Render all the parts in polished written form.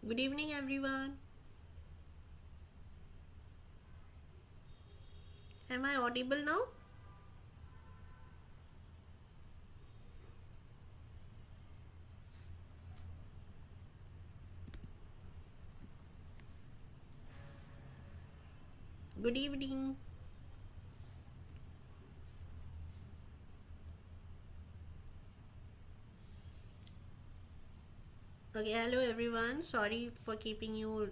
Good evening, everyone. Am I audible now? Good evening. Okay, hello everyone. Sorry for keeping you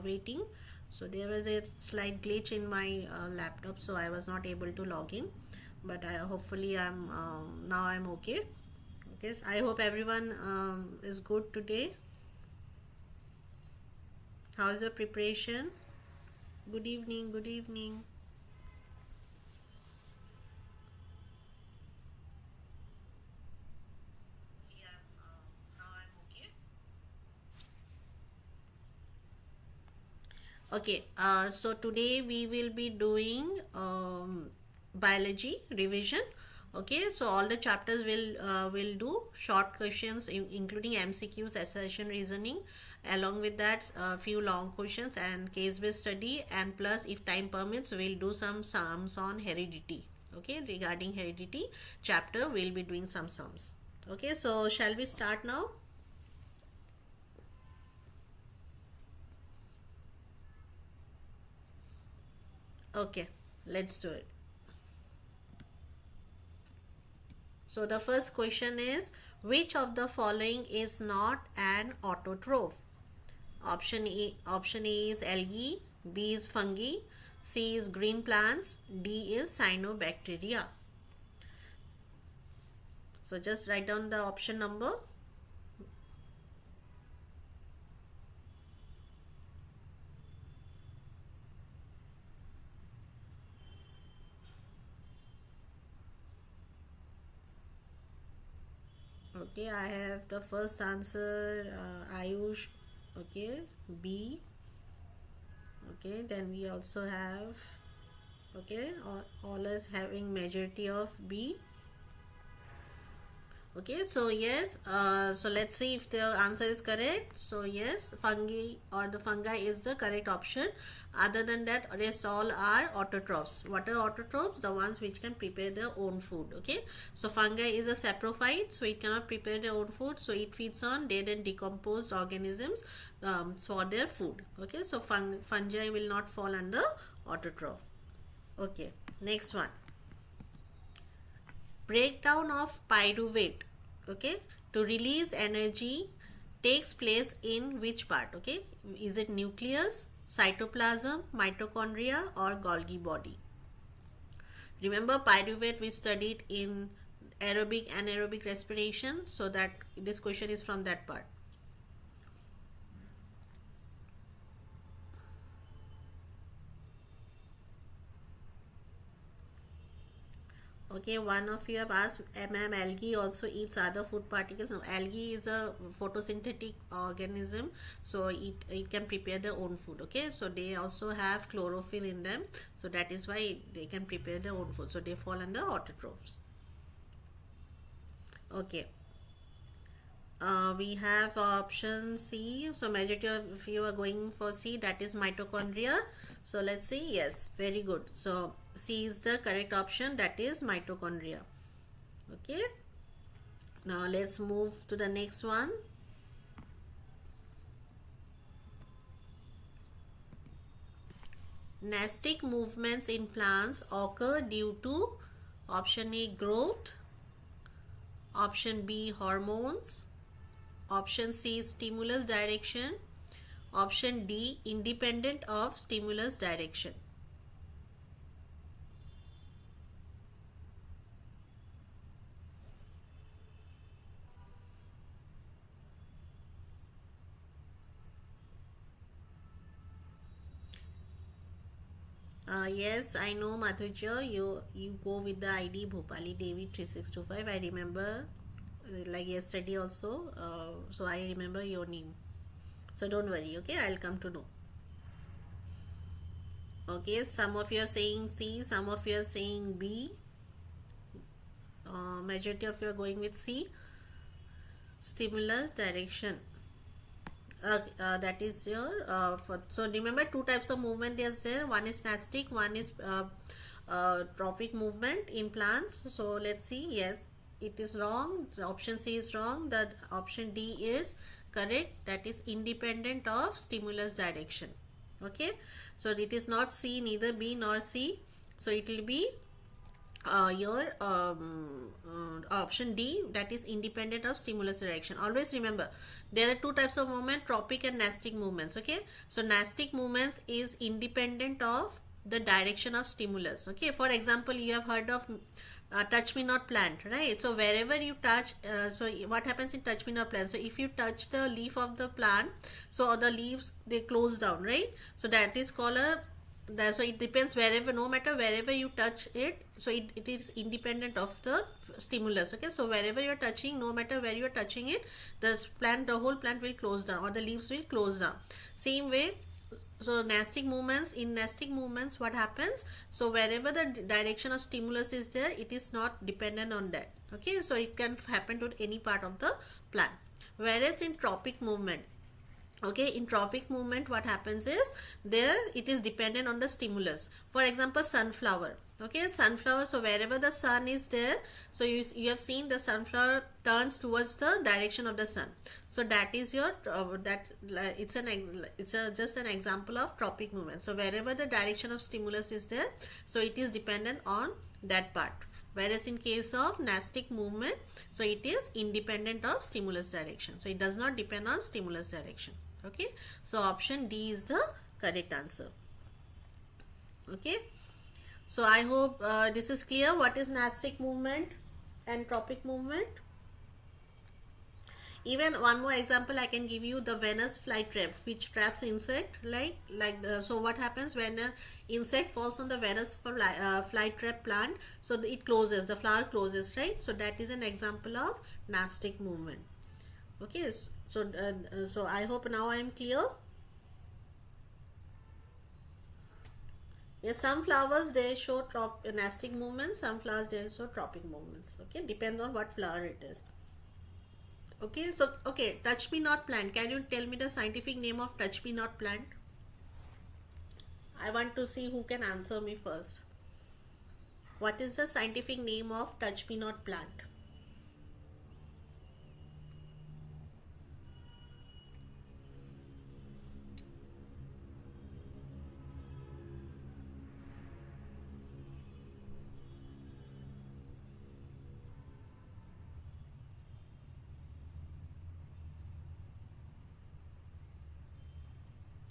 waiting. So there was a slight glitch in my laptop, so I was not able to log in. But hopefully I'm now I'm okay. Okay, so I hope everyone is good today. How's your preparation? Good evening. Good evening. Okay, so today we will be doing biology revision. Okay, so all the chapters will do short questions, including MCQs, assertion reasoning. Along with that, few long questions and case-based study, and plus, if time permits, we'll do some sums on heredity. Okay, regarding heredity chapter, we'll be doing some sums. Okay, so shall we start now? Okay, let's do it. So the first question is, which of the following is not an autotroph? Option A is algae, B is fungi, C is green plants, D is cyanobacteria. So just write down the option number. Okay, I have the first answer, Ayush. Okay, B. Okay, then we also have, okay, all us having majority of B. Okay, so yes, so let's see if the answer is correct. So yes, fungi or the fungi is the correct option. Other than that, rest all are autotrophs. What are autotrophs? The ones which can prepare their own food. Okay, so fungi is a saprophyte, so it cannot prepare their own food. So it feeds on dead and decomposed organisms for their food. Okay, so fungi will not fall under autotroph. Okay, next one. Breakdown of pyruvate, okay, to release energy takes place in which part? Okay, is it nucleus, cytoplasm, mitochondria, or Golgi body? Remember, pyruvate we studied in aerobic and anaerobic respiration, so that this question is from that part. Okay, one of you have asked, ma'am, algae also eats other food particles. No, algae is a photosynthetic organism, so it can prepare their own food. Okay, so they also have chlorophyll in them, so that is why they can prepare their own food. So they fall under autotrophs. Okay, we have option C. So majority of you are going for C, that is mitochondria. So let's see. Yes, very good. So C is the correct option, that is mitochondria. Okay, now let's move to the next one. Nastic movements in plants occur due to option A growth, option B hormones, option C stimulus direction, option D independent of stimulus direction. Yes, I know, Madhurja. You go with the ID Bhopali Devi 3625. I remember, like yesterday also. So I remember your name. So don't worry. Okay, I'll come to know. Okay, some of you are saying C, some of you are saying B. Majority of you are going with C, stimulus direction. That is your so remember two types of movement is there. One is nastic, one is tropic movement in plants. So let's see. Yes, it is wrong. The option C is wrong. The option D is correct. That is independent of stimulus direction. Okay, so it is not C, neither B nor C. So it will be your option D, that is independent of stimulus direction. Always remember there are two types of movement, tropic and nastic movements. Okay, so nastic movements is independent of the direction of stimulus. Okay, for example, you have heard of touch me not plant, right? So wherever you touch, so what happens in touch me not plant? So if you touch the leaf of the plant, so the leaves they close down, right? So that is called a so it depends wherever, no matter wherever you touch it, so it is independent of the stimulus. Okay, so wherever you're touching, no matter where you're touching it, the whole plant will close down or the leaves will close down. Same way, so nastic movements, in nastic movements what happens, so wherever the direction of stimulus is there, it is not dependent on that. Okay, so it can happen to any part of the plant. Whereas in tropic movement, okay, in tropic movement what happens is there it is dependent on the stimulus. For example, sunflower. Okay, sunflower, so wherever the sun is there, so you have seen the sunflower turns towards the direction of the sun. So that is your it's just an example of tropic movement. So wherever the direction of stimulus is there, so it is dependent on that part. Whereas in case of nastic movement, so it is independent of stimulus direction. So it does not depend on stimulus direction. Okay, so option D is the correct answer. Okay, so I hope this is clear what is nastic movement and tropic movement. Even one more example I can give you, the Venus flytrap, which traps insect, so what happens when an insect falls on the Venus flytrap plant, so it closes, the flower closes, right? So that is an example of nastic movement. Okay, so I hope now I am clear. Yes, some flowers they show nastic movements, some flowers they show tropic movements. Okay, depends on what flower it is. Okay, so okay, touch me not plant. Can you tell me the scientific name of touch me not plant? I want to see who can answer me first. What is the scientific name of touch me not plant?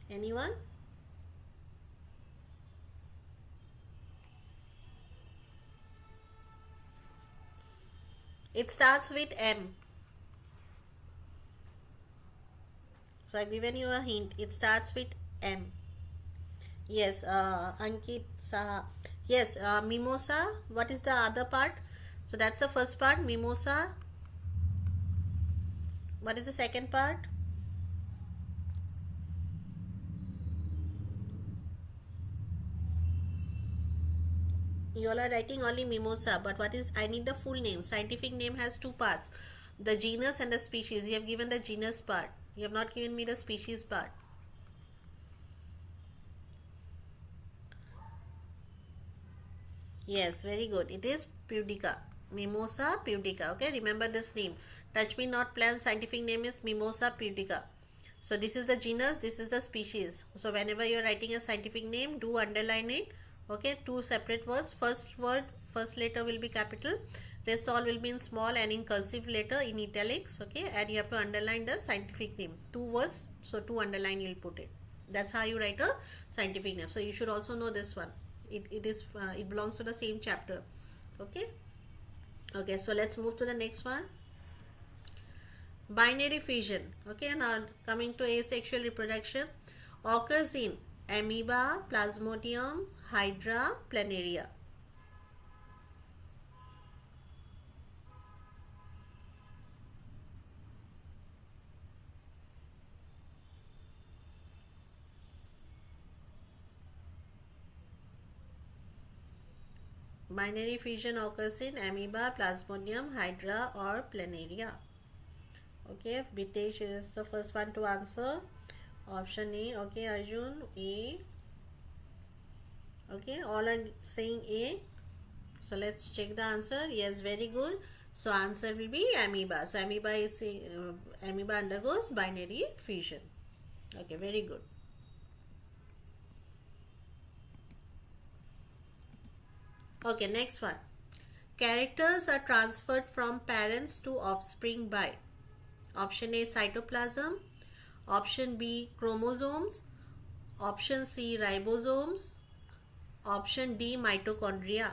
Anyone? It starts with M. So I've given you a hint. It starts with M. Yes, Ankit Saha. Yes, mimosa. What is the other part? So that's the first part, mimosa. What is the second part? You all are writing only mimosa, but what is, I need the full name. Scientific name has two parts, the genus and the species. You have given the genus part, you have not given me the species part. Yes, very good. It is pudica, mimosa pudica. Okay, remember this name. Touch me not plant, scientific name is mimosa pudica. So this is the genus, this is the species. So whenever you are writing a scientific name, do underline it. Okay, two separate words. First word, first letter will be capital, rest all will be in small and in cursive letter in italics. Okay, and you have to underline the scientific name, two words, so two underline you'll put it. That's how you write a scientific name. So you should also know this one. It belongs to the same chapter. Okay, okay, so let's move to the next one. Binary fission. Okay, now coming to asexual reproduction, occurs in amoeba, plasmodium, hydra, planaria. Binary fission occurs in amoeba, plasmodium, hydra or planaria. Okay, Bitesh is the first one to answer. Option A. Okay, Arjun, A. Okay, all are saying A. So let's check the answer. Yes, very good. So answer will be amoeba. So amoeba undergoes binary fission. Okay, very good. Okay, next one. Characters are transferred from parents to offspring by option A cytoplasm, option B chromosomes, option C ribosomes, option D mitochondria.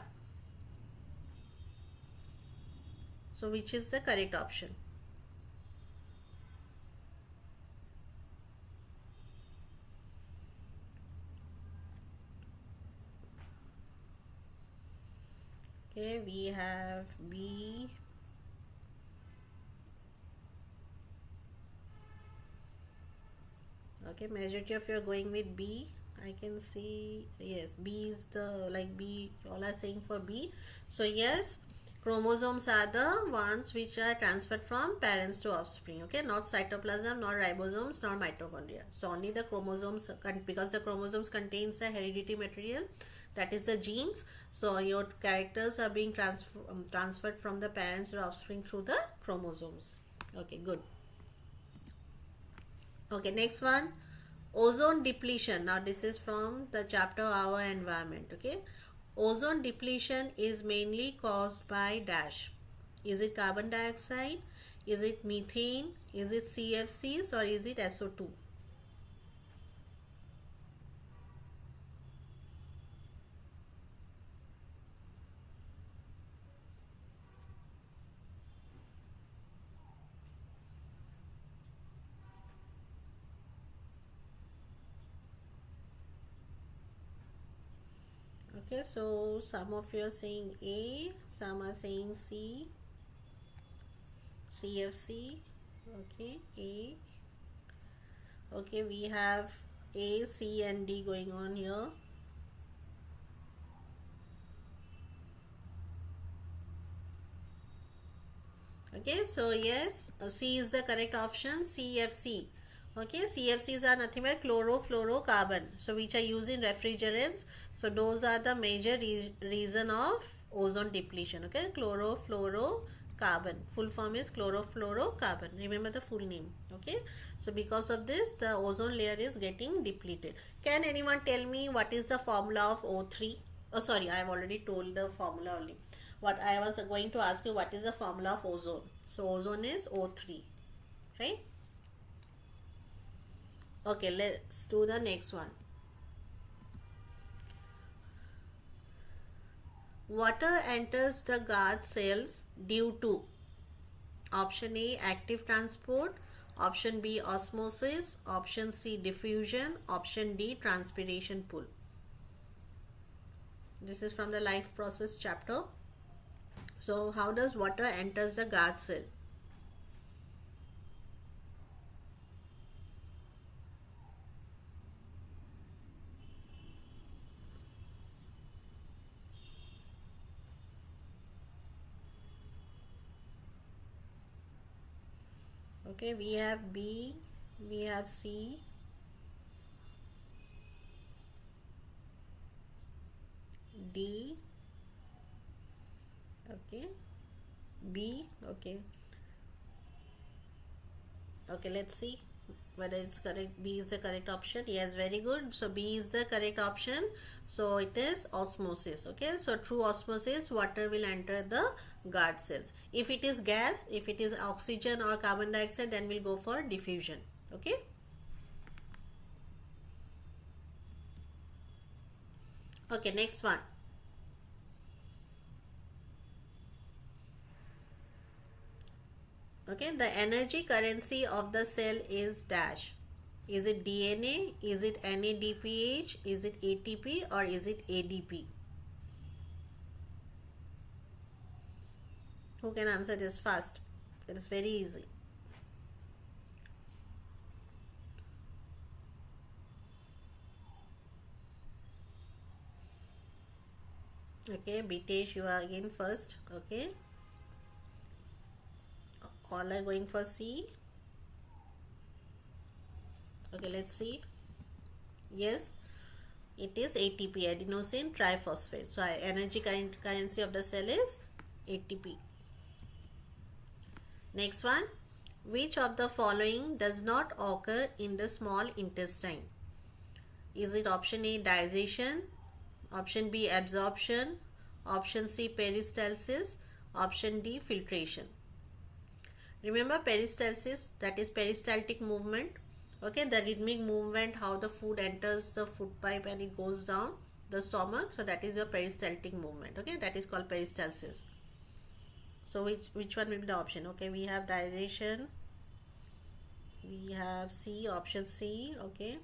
So which is the correct option? Okay, we have B. Okay, majority of you are going with B. I can see, yes, B is the, like B, all are saying for B. So yes, chromosomes are the ones which are transferred from parents to offspring. Okay, not cytoplasm, not ribosomes, not mitochondria. So only the chromosomes, because the chromosomes contains the heredity material, that is the genes. So your characters are being transferred from the parents to offspring through the chromosomes. Okay, good. Okay, next one. Ozone depletion. Now this is from the chapter Our Environment. Okay, ozone depletion is mainly caused by dash. Is it carbon dioxide? Is it methane? Is it CFCs or is it SO2? Okay, so some of you are saying A, some are saying C, CFC. Okay, A. Okay, we have A, C and D going on here. Okay, so yes, C is the correct option, CFC. Okay, CFCs are nothing but chlorofluorocarbon, so which are used in refrigerants. So those are the major reason of ozone depletion. Okay, chlorofluorocarbon, full form is chlorofluorocarbon, remember the full name. Okay, so because of this the ozone layer is getting depleted. Can anyone tell me what is the formula of O3? Oh sorry, I have already told the formula only. What I was going to ask you, what is the formula of ozone? So ozone is O3, right? Okay, let's do the next one. Water enters the guard cells due to option A active transport, option B osmosis, option C diffusion, option D transpiration pull. This is from the life process chapter. So how does water enters the guard cell? Okay, we have B, we have C, D, okay, B, okay. Okay, let's see whether it's correct. B is the correct option. Yes, very good. So B is the correct option. So it is osmosis. Okay, so through osmosis water will enter the guard cells. If it is gas, if it is oxygen or carbon dioxide, then we'll go for diffusion. Okay. Okay, next one. Okay, the energy currency of the cell is dash. Is it DNA? Is it NADPH? Is it ATP or is it ADP? Who can answer this fast? It is very easy. Okay, Bitesh, you are again first. Okay, all are going for C. Okay, let's see. Yes, it is ATP, adenosine triphosphate. So energy currency of the cell is ATP. Next one, which of the following does not occur in the small intestine? Is it option A, digestion, option B, absorption, option C, peristalsis, option D, filtration? Remember peristalsis, that is peristaltic movement. Okay, the rhythmic movement, how the food enters the food pipe and it goes down the stomach. So that is your peristaltic movement. Okay, that is called peristalsis. So which one will be the option? Okay, we have digestion, we have C, option C. Okay,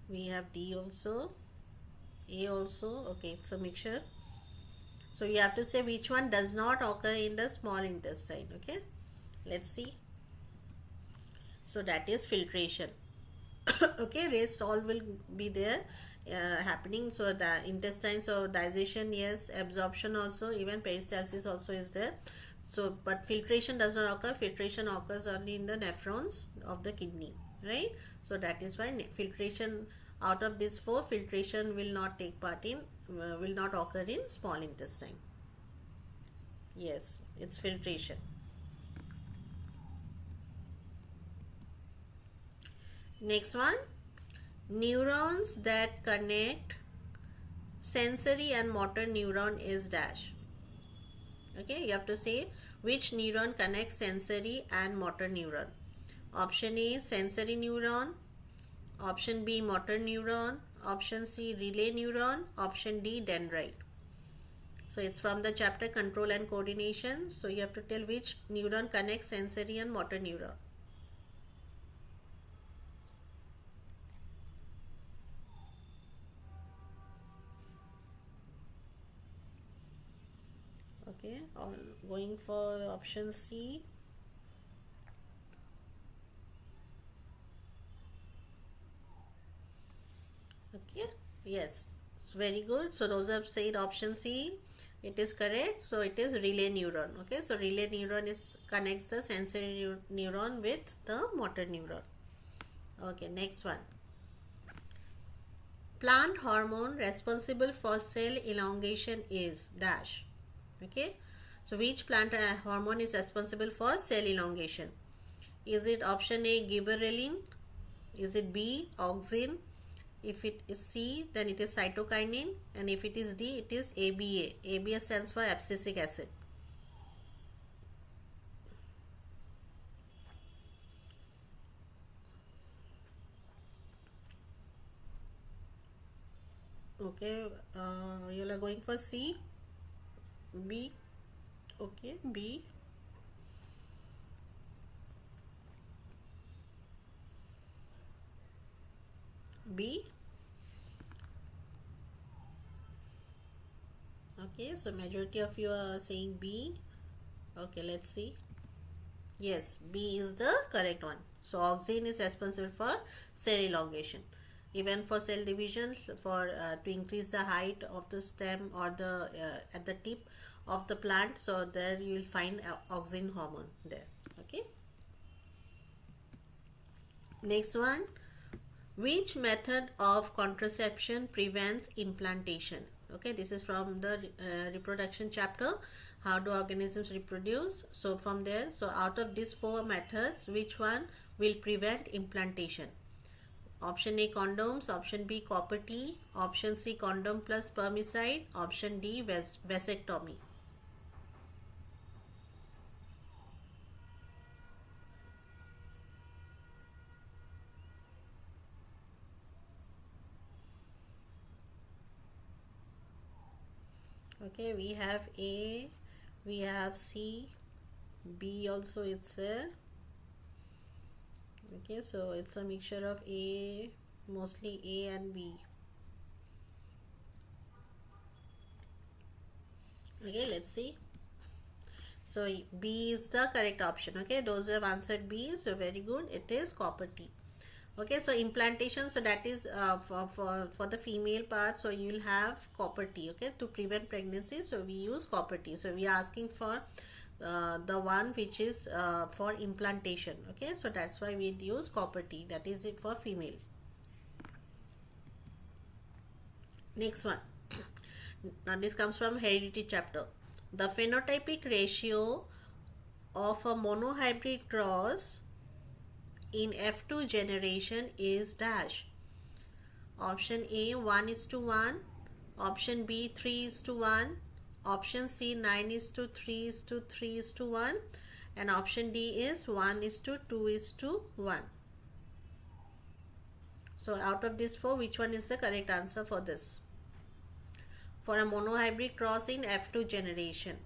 we have D also, A also. Okay, it's a mixture. So you have to say which one does not occur in the small intestine. Okay, let's see. So that is filtration. Okay, rest all will be there happening. So the intestine, so digestion, yes, absorption also, even peristalsis also is there. So but filtration does not occur. Filtration occurs only in the nephrons of the kidney, right? So that is why filtration, out of these four, filtration will not take part in, will not occur in small intestine. Yes, it's filtration. Next one, neurons that connect sensory and motor neuron is dash. Okay, you have to say which neuron connects sensory and motor neuron. Option A, sensory neuron, option B, motor neuron, option C, relay neuron, option D, dendrite. So it's from the chapter control and coordination. So you have to tell which neuron connects sensory and motor neuron. Okay, all going for option C. Okay, yes, it's very good. So those have said option C, it is correct. So it is relay neuron. Okay, so relay neuron is connects the sensory neuron with the motor neuron. Okay, next one, plant hormone responsible for cell elongation is dash. Okay, so which plant hormone is responsible for cell elongation? Is it option A, gibberellin? Is it B, auxin? If it is C, then it is cytokinin, and if it is D, it is ABA. ABA stands for abscisic acid. Okay, you are going for C, B. Okay, B. B. Okay, so majority of you are saying B. Okay, let's see. Yes, B is the correct one. So auxin is responsible for cell elongation. Even for cell division, for to increase the height of the stem or the at the tip of the plant, so there you will find auxin hormone there. Okay. Next one, which method of contraception prevents implantation? Okay, this is from the reproduction chapter. How do organisms reproduce? So from there, so out of these four methods, which one will prevent implantation? Option A, condoms, option B, copper T, option C, condom plus spermicide, option D, vasectomy. Okay, we have A, we have C, B also it's there. Okay, so it's a mixture of A, mostly A and B. Okay, let's see. So B is the correct option. Okay, those who have answered B, so very good. It is copper T. Okay, so implantation, so that is for the female part, so you will have copper T. Okay, to prevent pregnancy, so we use copper T. So we are asking for the one which is for implantation. Okay, so that's why we'll use copper T, that is it for female. Next one. Now this comes from heredity chapter. The phenotypic ratio of a monohybrid cross in F2 generation is dash. Option A 1:1, option B 3:1, option C 9:3:3:1, and option D is 1:2:1. So out of these four, which one is the correct answer for this? For a monohybrid cross in F2 generation.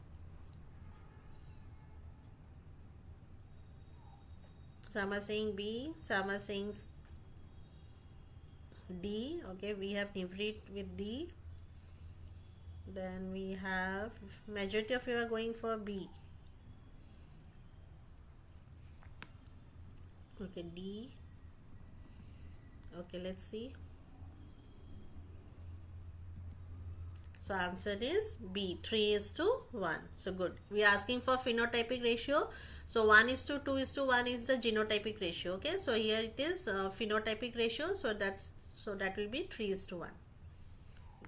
Some are saying B, some are saying D. Okay, we have Nivrit with D. Then we have majority of you are going for B. Okay, D. Okay, let's see. So answer is B, 3:1. So good. We are asking for phenotypic ratio. So 1:2:1 is the genotypic ratio. Okay, so here it is phenotypic ratio. So that will be 3:1.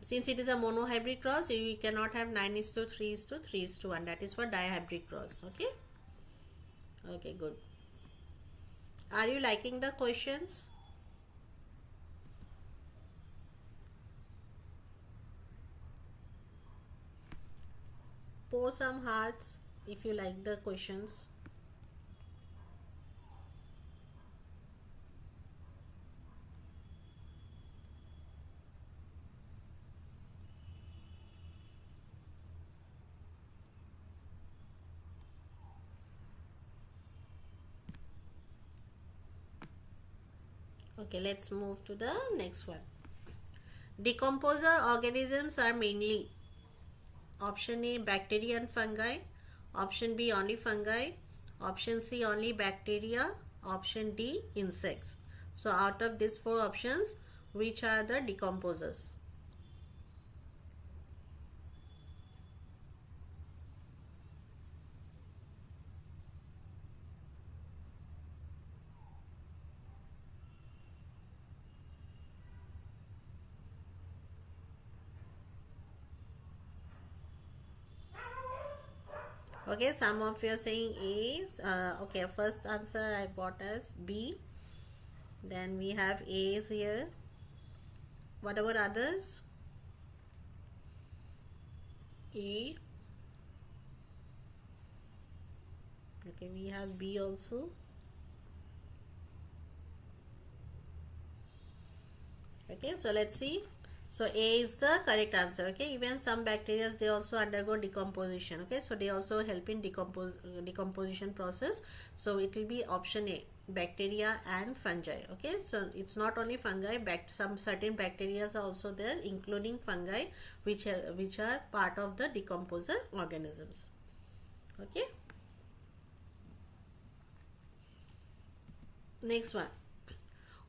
Since it is a monohybrid cross, you cannot have 9:3:3:1. That is for dihybrid cross. Okay. Okay, good. Are you liking the questions? Pour some hearts if you like the questions. Okay, let's move to the next one. Decomposer organisms are mainly option A bacteria and fungi, option B only fungi, option C only bacteria, option D insects. So out of these four options, which are the decomposers? Okay, some of you are saying A. Okay, first answer I got as B. Then we have A's here. What about others? A. Okay, we have B also. Okay, so let's see. So A is the correct answer. Okay, even some bacteria, they also undergo decomposition. Okay, so they also help in decomposition process. So it will be option A, bacteria and fungi. Okay, so it's not only fungi, some certain bacteria are also there, including fungi, which are part of the decomposer organisms. Okay. Next one.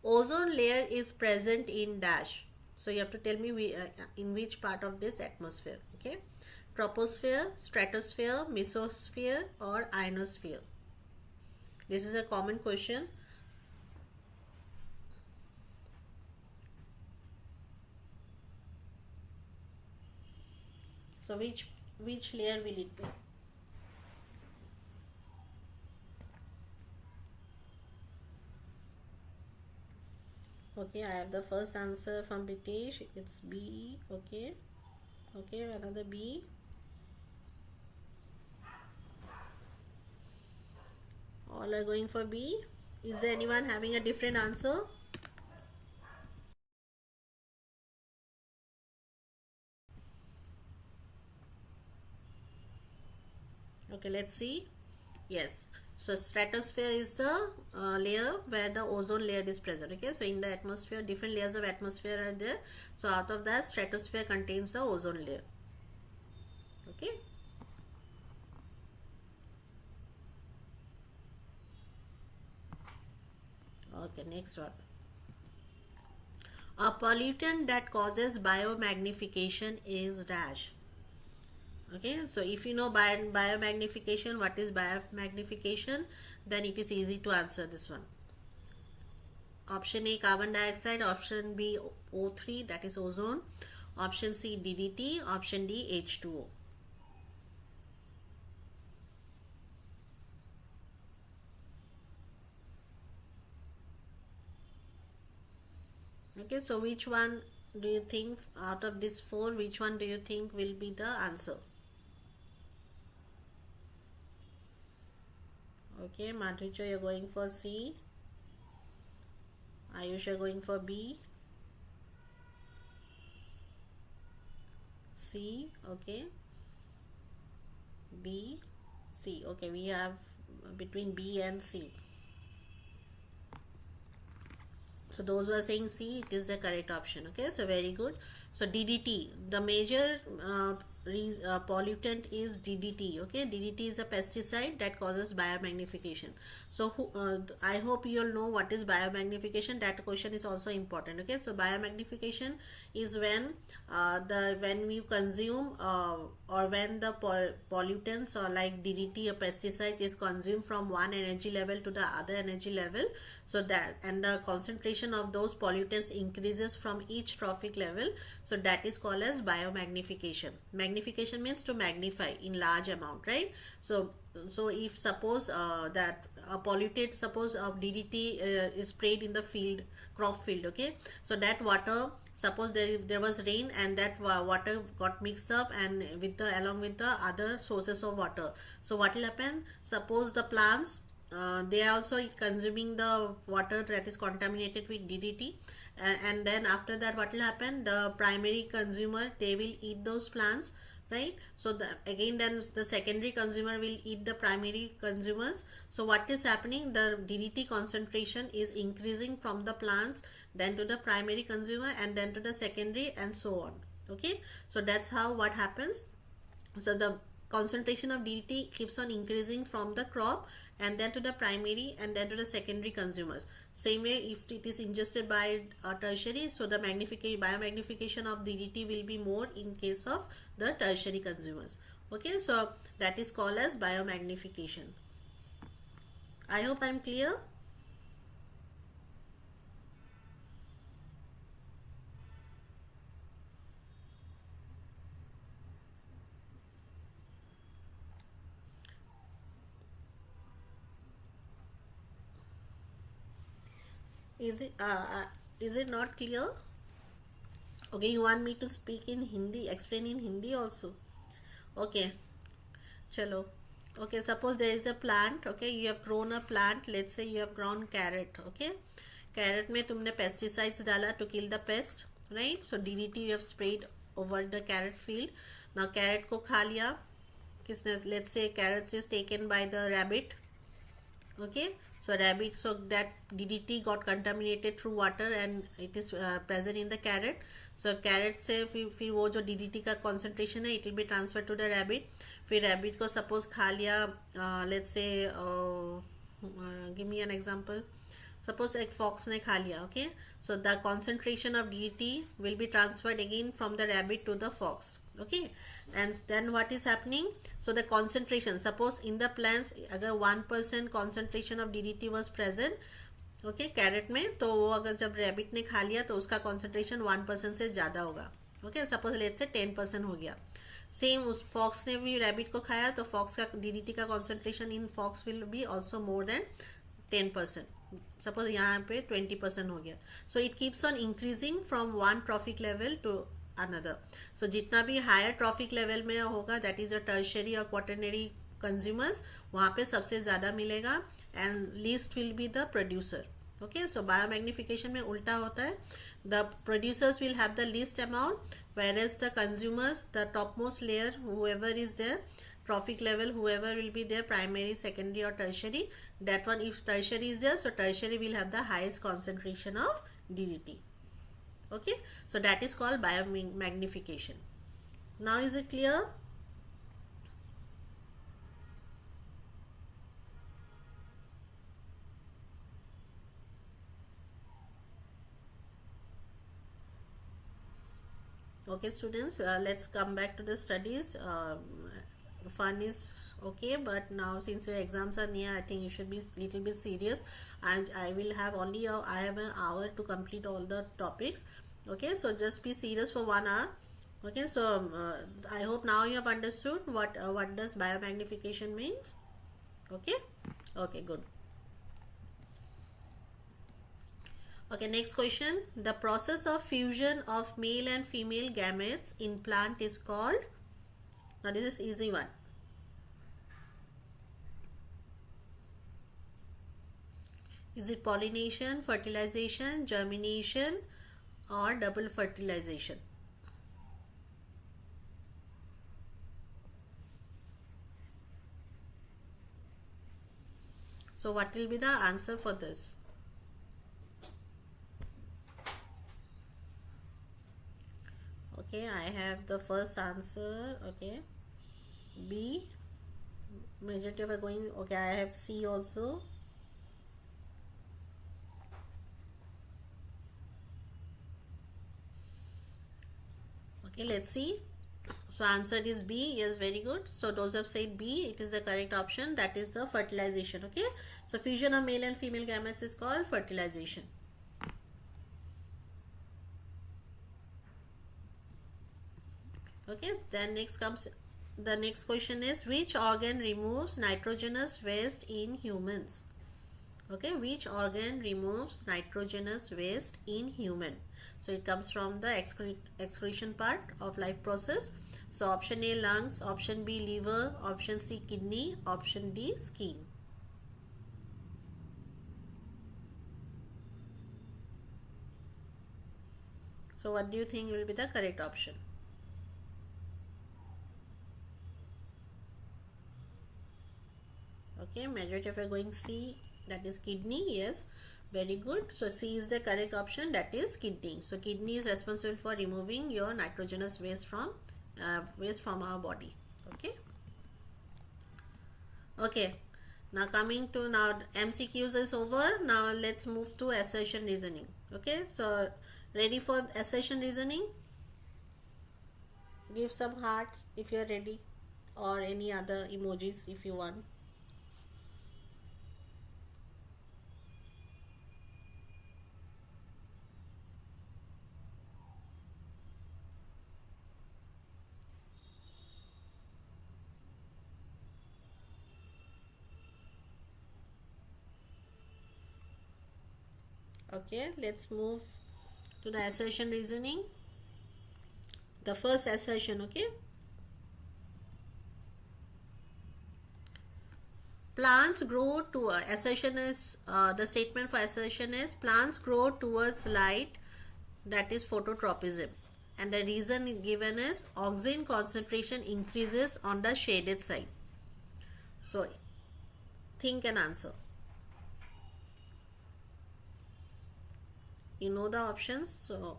Ozone layer is present in dash. So you have to tell me in which part of this atmosphere. Okay, troposphere, stratosphere, mesosphere, or ionosphere. This is a common question. So which layer will it be? Okay, I have the first answer from British. It's B. Okay. Okay, another B. All are going for B. Is there anyone having a different answer? Okay, let's see. Yes. So stratosphere is the layer where the ozone layer is present. Okay, so in the atmosphere, different layers of atmosphere are there. So out of that, stratosphere contains the ozone layer. Okay. Okay, next one. A pollutant that causes biomagnification is dash. Okay, so if you know biomagnification, what is biomagnification, then it is easy to answer this one. Option A, carbon dioxide. Option B, O3, that is ozone. Option C, DDT. Option D, H2O. Okay, so which one do you think out of these four, which one do you think will be the answer? Okay, Madhurya, you're going for C. Ayush, you're going for B. C, okay. B, C. Okay, we have between B and C. So those who are saying C, it is the correct option. Okay, so very good. So DDT, the major pollutant is DDT. Okay, DDT is a pesticide that causes biomagnification. So I hope you all know what is biomagnification. That question is also important. Okay, so biomagnification is when when you consume or when the pollutants or like DDT or pesticides is consumed from one energy level to the other energy level, so that and the concentration of those pollutants increases from each trophic level, so that is called as biomagnification. Magnification means to magnify in large amount, right? So if suppose that a polluted, suppose of DDT is sprayed in the field, crop field, okay, so that water, suppose there was rain and that water got mixed up and with the along with the other sources of water, so what will happen, suppose the plants they are also consuming the water that is contaminated with DDT, and then after that what will happen, the primary consumer, they will eat those plants, right? So again then the secondary consumer will eat the primary consumers. So what is happening, the DDT concentration is increasing from the plants, then to the primary consumer, and then to the secondary, and so on. Okay, so that's how what happens. So the concentration of DDT keeps on increasing from the crop, and then to the primary, and then to the secondary consumers. Same way, if it is ingested by tertiary, so the biomagnification of DDT will be more in case of the tertiary consumers. Okay, so that is called as biomagnification. I hope I'm clear. Is it is it not clear? Okay, you want me to speak in Hindi, explain in Hindi also? Okay, chalo. Okay, suppose there is a plant. Okay, you have grown a plant. Let's say you have grown carrot. Okay, carrot में तुमने pesticides डाला to kill the pest, right? So DDT you have sprayed over the carrot field. Now carrot को खा लिया किसने? Let's say carrots is taken by the rabbit. Okay, so rabbit, so that DDT got contaminated through water and it is present in the carrot. So carrot से फिर वो जो DDT का concentration है, it will be transferred to the rabbit. फिर rabbit को suppose खा लिया, let's say give me an example. Suppose एक fox ने खा लिया, okay, so the concentration of DDT will be transferred again from the rabbit to the fox. Okay, and then what is happening, so the concentration, suppose in the plants अगर 1% concentration of DDT was present, okay, carrot में, तो वो अगर जब rabbit ने खा लिया तो उसका concentration 1% से ज़्यादा होगा. Okay, suppose let's say 10% हो गया. सेम उस फॉक्स ने भी रैबिट को खाया तो फॉक्स का DDT का concentration in fox will be also more than 10%. Suppose यहाँ पे 20% हो गया. So it keeps on increasing from one trophic level to another. So जितना भी हायर ट्रॉफिक लेवल में होगा, दैट इज अ टर्शियरी और क्वाटरनरी कंज्यूमर्स, वहाँ पे सबसे ज़्यादा मिलेगा and least will be the producer. Okay, so biomagnification में उल्टा होता है. The producers will have the least amount, whereas the consumers, the topmost layer, whoever is there, trophic level, whoever will be there, primary, secondary or tertiary, that one, if tertiary is there, so tertiary will have the highest concentration of DDT. Okay, so that is called biomagnification. Now is it clear? Okay students, let's come back to the studies. Fun is okay, but now since your exams are near, I think you should be little bit serious, and I will have only I have an hour to complete all the topics. Okay, so just be serious for 1 hour. Okay, so I hope now you have understood what does biomagnification means. Okay, okay, good. Okay, next question. The process of fusion of male and female gametes in plant is called. Now this is easy one. Is it pollination, fertilization, germination, or double fertilization? So what will be the answer for this? Okay, I have the first answer. Okay, B. Majority of are going. Okay, I have C also. Okay, let's see. So answer is B. Yes, very good. So those who have said B, it is the correct option. That is the fertilization. Okay, so fusion of male and female gametes is called fertilization. Okay, then next comes the next question is, which organ removes nitrogenous waste in humans? Okay, which organ removes nitrogenous waste in human? So it comes from the excretion part of life process. So option A lungs, option B liver, option C kidney, option D skin. So what do you think will be the correct option? Okay, majority of you are going C, that is kidney. Yes, very good. So C is the correct option, that is kidney. So kidney is responsible for removing your nitrogenous waste from our body. Okay. Okay. Now coming to now MCQs is over. Now let's move to assertion reasoning. Okay. So ready for assertion reasoning? Give some hearts if you are ready, or any other emojis if you want. Okay, let's move to the assertion reasoning. The first assertion, okay. Plants grow to assertion is the statement for assertion is plants grow towards light, that is phototropism, and the reason given is oxygen concentration increases on the shaded side. So think and answer. You know the options, so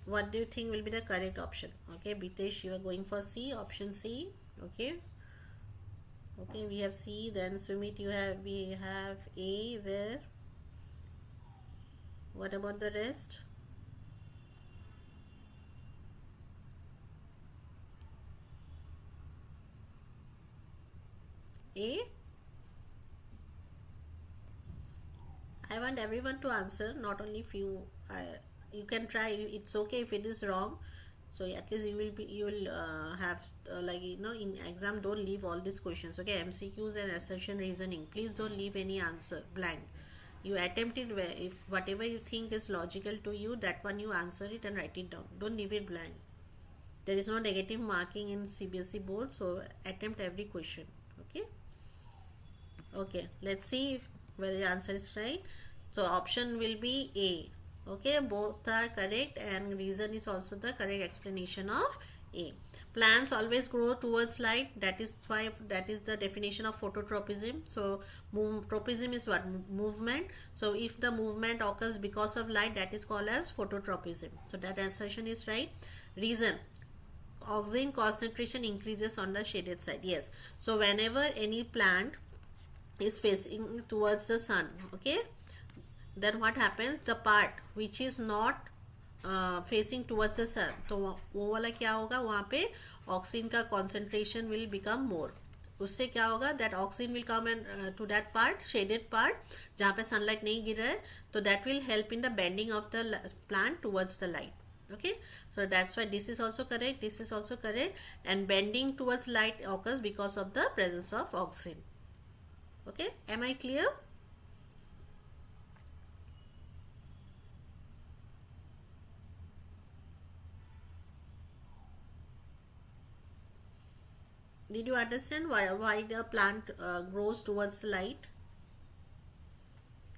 what do you think will be the correct option? Okay, Bitesh, you are going for C, option C. Okay, okay, we have C. Then Sumit, we have A there. What about the rest? A. I want everyone to answer, not only few. You can try. It's okay if it is wrong. So at least you will have like in exam, don't leave all these questions. Okay, MCQs and assertion reasoning. Please don't leave any answer blank. You attempt it where if whatever you think is logical to you, that one you answer it and write it down. Don't leave it blank. There is no negative marking in CBSE board, so attempt every question. Okay. Okay, let's see whether the answer is right. So option will be A. Okay, both are correct, and reason is also the correct explanation of A. Plants always grow towards light. That is the definition of phototropism. So tropism is what? Movement. So if the movement occurs because of light, that is called as phototropism. So that assertion is right. Reason. oxygen concentration increases on the shaded side. Yes. So whenever any plant is facing towards the sun, okay, then what happens, the part which is not facing towards the sun, तो वो वाला क्या होगा, वहाँ पे oxygen का concentration will become more. उससे क्या होगा, that oxygen will come and to that part, shaded part, जहाँ पे sunlight नहीं गिर रहा है, तो that will help in the bending of the plant towards the light. Okay, so that's why this is also correct, this is also correct, and bending towards light occurs because of the presence of oxygen. Okay, am I clear? Did you understand why the plant grows towards the light?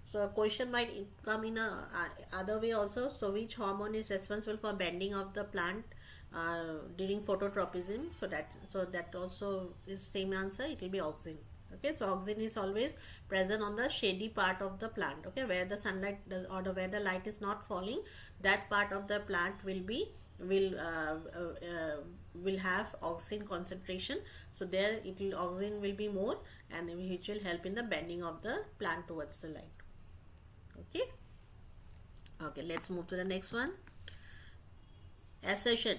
So a question might come in a other way also. So which hormone is responsible for bending of the plant during phototropism? So that also is same answer. It will be oxygen. Okay, so oxygen is always present on the shady part of the plant. Okay, where the sunlight does, or where the light is not falling, that part of the plant will have oxygen concentration. So there oxygen will be more, and which will help in the bending of the plant towards the light. Okay. Okay, let's move to the next one. Assertion: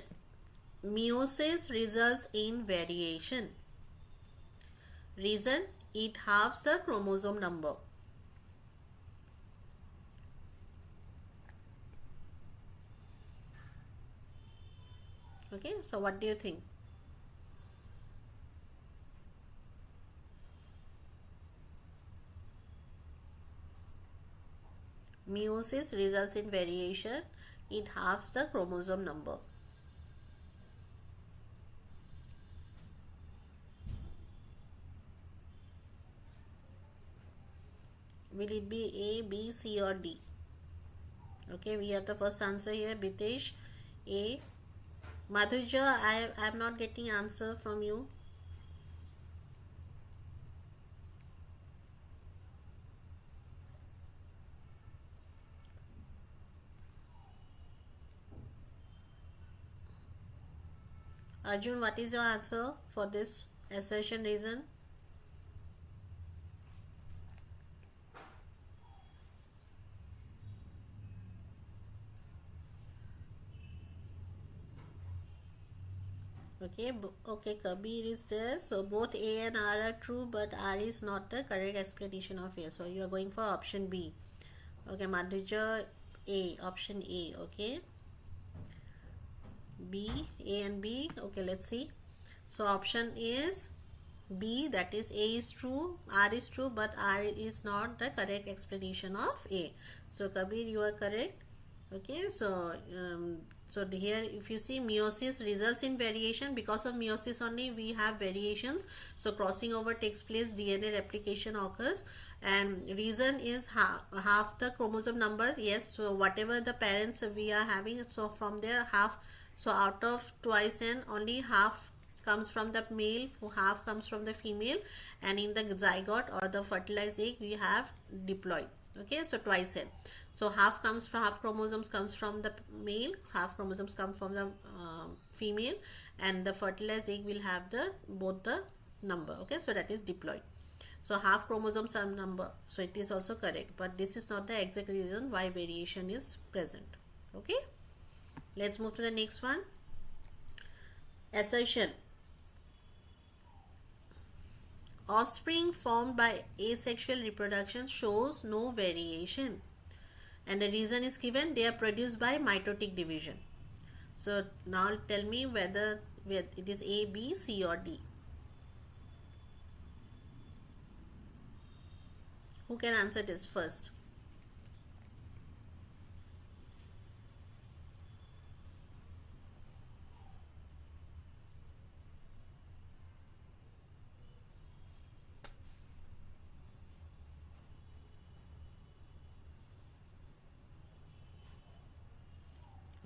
meiosis results in variation. Reason: it halves the chromosome number. Okay, so what do you think? Meiosis results in variation. It halves the chromosome number. Will it be A, B, C or D? Okay, we have the first answer here. Bitesh, A. Madhurja, I am not getting answer from you. Arjun, what is your answer for this assertion reason? Okay, Kabir is there. So both A and R are true, but R is not the correct explanation of A. So you are going for option B. Okay, Madhurja, A, option A. Okay, B, A and B. Okay, let's see. So option is B, that is A is true, R is true, but R is not the correct explanation of A. So Kabir, you are correct. Okay, so here if you see, meiosis results in variation. Because of meiosis only we have variations. So crossing over takes place, DNA replication occurs, and reason is half the chromosome number. Yes, so whatever the parents we are having, so from there half, so out of twice n, only half comes from the male, half comes from the female, and in the zygote or the fertilized egg we have diploid. Okay, so twice n. So half chromosomes comes from the male, half chromosomes come from the female, and the fertilized egg will have both the number. Okay, so that is diploid. So half chromosomes are number, so it is also correct, but this is not the exact reason why variation is present. Okay, let's move to the next one. Assertion: offspring formed by asexual reproduction shows no variation, and the reason is given, they are produced by mitotic division. So now tell me whether it is A, B, C or D. Who can answer this first?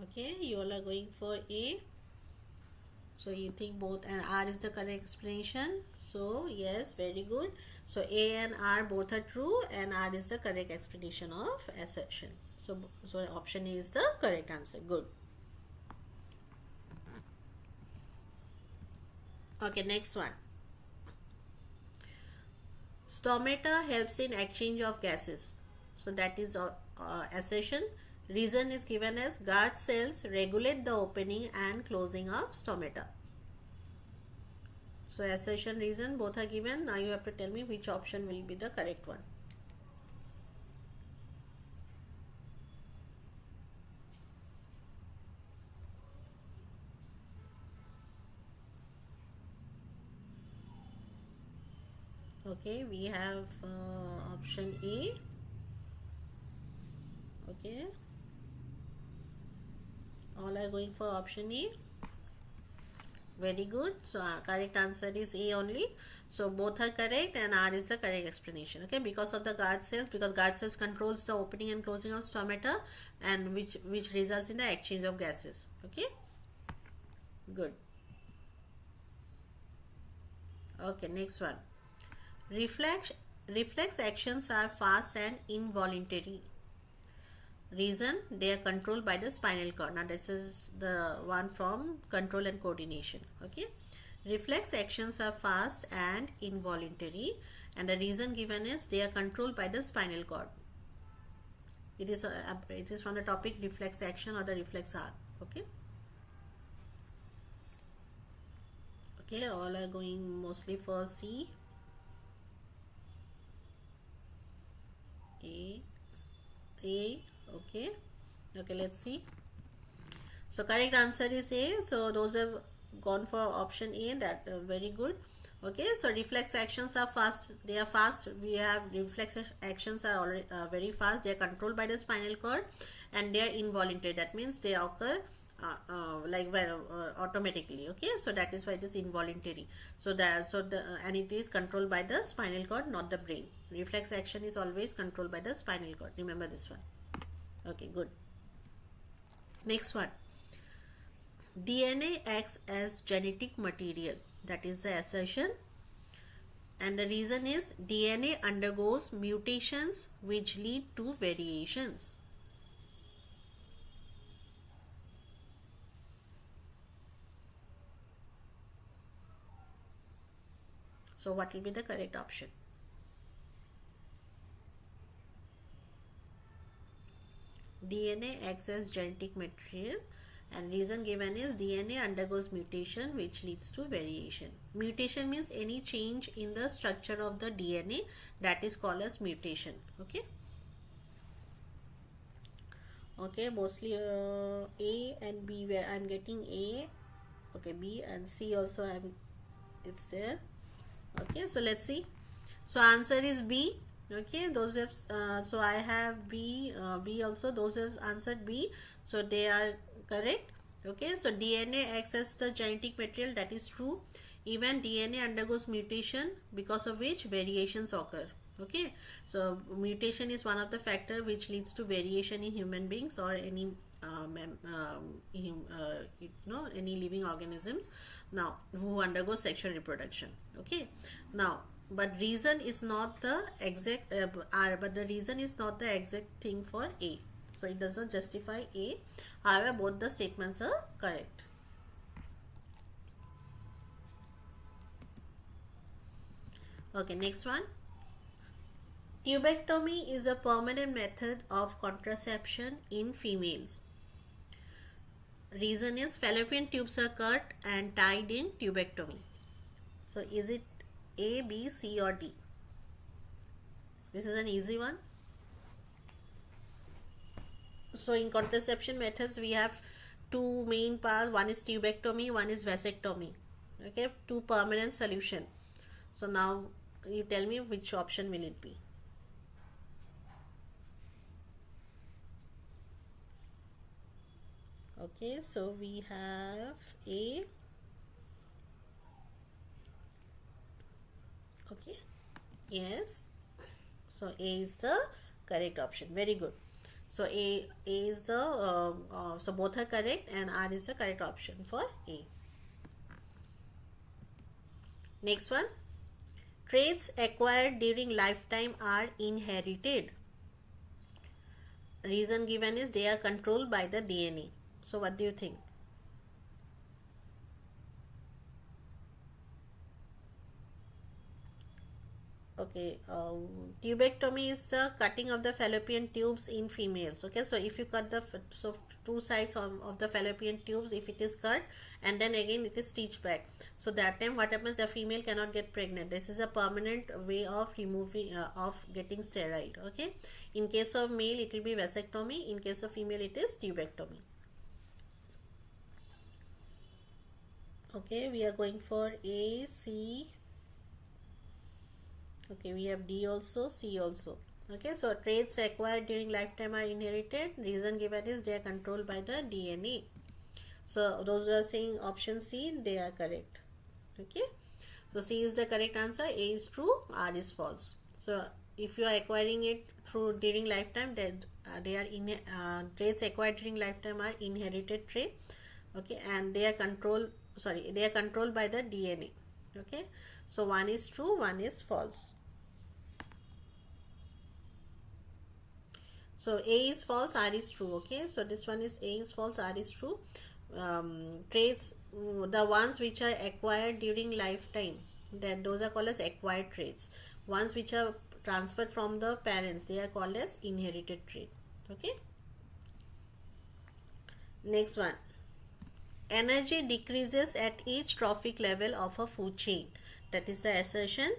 Okay, you all are going for A. So you think both, and R is the correct explanation. So yes, very good. So A and R both are true, and R is the correct explanation of assertion. So option A is the correct answer. Good. Okay, next one. Stomata helps in exchange of gases. So that is assertion. Reason is given as guard cells regulate the opening and closing of stomata. So assertion, reason, both are given. Now you have to tell me which option will be the correct one. Okay, we have option A. Okay, all are going for option A. Very good. So our correct answer is A only. So both are correct and R is the correct explanation. Okay, because of the guard cells, because guard cells controls the opening and closing of stomata, and which results in the exchange of gases. Okay, good. Okay, next one. Reflex actions are fast and involuntary. Reason, they are controlled by the spinal cord. Now this is the one from control and coordination. Okay, reflex actions are fast and involuntary, and the reason given is they are controlled by the spinal cord. It is from the topic reflex action or the reflex arc. Okay. Okay, all are going mostly for C. A. Okay, let's see. So correct answer is A. So those have gone for option A. That very good. Okay, so reflex actions are fast. They are fast. We have reflex actions are already very fast. They are controlled by the spinal cord, and they are involuntary. That means they occur automatically. Okay, so that is why it is involuntary. So and it is controlled by the spinal cord, not the brain. Reflex action is always controlled by the spinal cord. Remember this one. Okay, good. Next one. DNA acts as genetic material. That is the assertion. And the reason is DNA undergoes mutations which lead to variations. So what will be the correct option? DNA acts as genetic material, and reason given is DNA undergoes mutation which leads to variation. Mutation means any change in the structure of the DNA, that is called as mutation. Okay. Okay, mostly A and B, where I'm getting A. Okay, B and C also it's there. Okay, so let's see. So answer is B. Okay, those have so I have B also. Those have answered B, so they are correct. Okay, so DNA acts as the genetic material. That is true. Even DNA undergoes mutation, because of which variations occur. Okay, so mutation is one of the factor which leads to variation in human beings or any any living organisms now who undergo sexual reproduction. Okay, now but reason is not the exact but the reason is not the exact thing for A, so it does not justify A. However, both the statements are correct. Okay, next one. Tubectomy is a permanent method of contraception in females. Reason is fallopian tubes are cut and tied in tubectomy. So is it A, B, C or D? This is an easy one. So in contraception methods we have two main parts. One is tubectomy, one is vasectomy. Okay, two permanent solution. So now you tell me which option will it be. Okay, so we have A. Okay, yes, so A is the correct option. Very good. So A is the so both are correct, and R is the correct option for A. Next one. Traits acquired during lifetime are inherited. Reason given is they are controlled by the DNA. So what do you think? Okay, tubectomy is the cutting of the fallopian tubes in females. Okay, so if you cut the so two sides of the fallopian tubes, if it is cut and then again it is stitched back, so that time what happens, a female cannot get pregnant. This is a permanent way of removing of getting sterile. Okay, in case of male it will be vasectomy, in case of female it is tubectomy. Okay, we are going for A, C. Okay, we have D also, C also. Okay, so traits acquired during lifetime are inherited. Reason given is they are controlled by the DNA. So those who are saying option C, they are correct. Okay, so C is the correct answer. A is true, R is false. So if you are acquiring it through during lifetime, then they are traits acquired during lifetime are inherited trait. Okay, and they are controlled. Sorry, they are controlled by the DNA. Okay, so one is true, one is false. So A is false, R is true. Okay, so this one is A is false, R is true. Traits, the ones which are acquired during lifetime, then those are called as acquired traits. Ones which are transferred from the parents, they are called as inherited trait. Okay, next one. Energy decreases at each trophic level of a food chain. That is the assertion,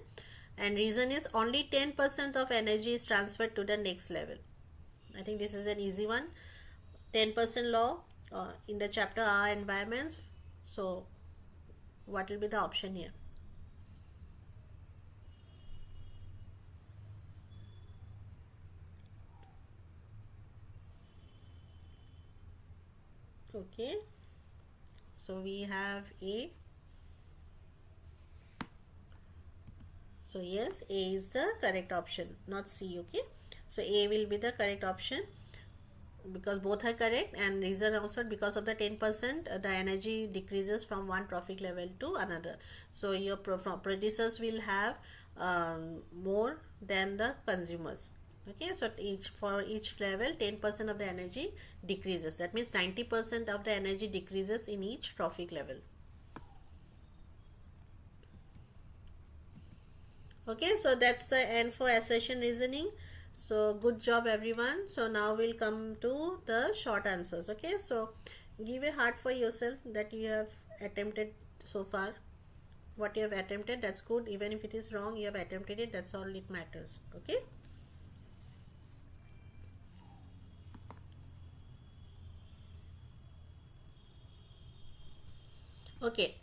and reason is only 10% of energy is transferred to the next level. I think this is an easy one. 10% law in the chapter Our Environments. So what will be the option here? Okay, so we have A. So yes, A is the correct option, not C. Okay, so A will be the correct option because both are correct, and reason also because of the 10% the energy decreases from one trophic level to another. So your producers will have more than the consumers. Okay, so for each level 10% of the energy decreases. That means 90% of the energy decreases in each trophic level. Okay, so that's the end for assertion reasoning. So good job everyone. So now we'll come to the short answers. Okay, so give a heart for yourself that you have attempted so far. What you have attempted, that's good. Even if it is wrong, you have attempted it. That's all it matters. Okay. Okay.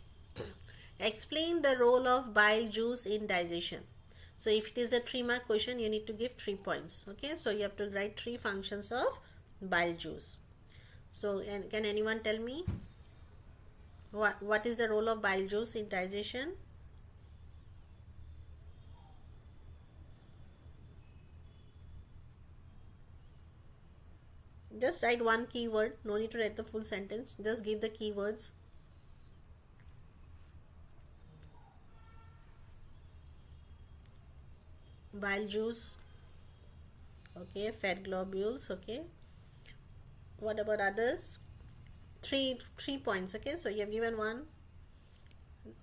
Explain the role of bile juice in digestion. So if it is a 3-mark question, you need to give 3 points. Okay, so you have to write 3 functions of bile juice. So can anyone tell me what is the role of bile juice in digestion? Just write one keyword. No need to write the full sentence. Just give the keywords. Bile juice. Okay, fat globules. Okay, what about others? Three points. Okay, so you have given one.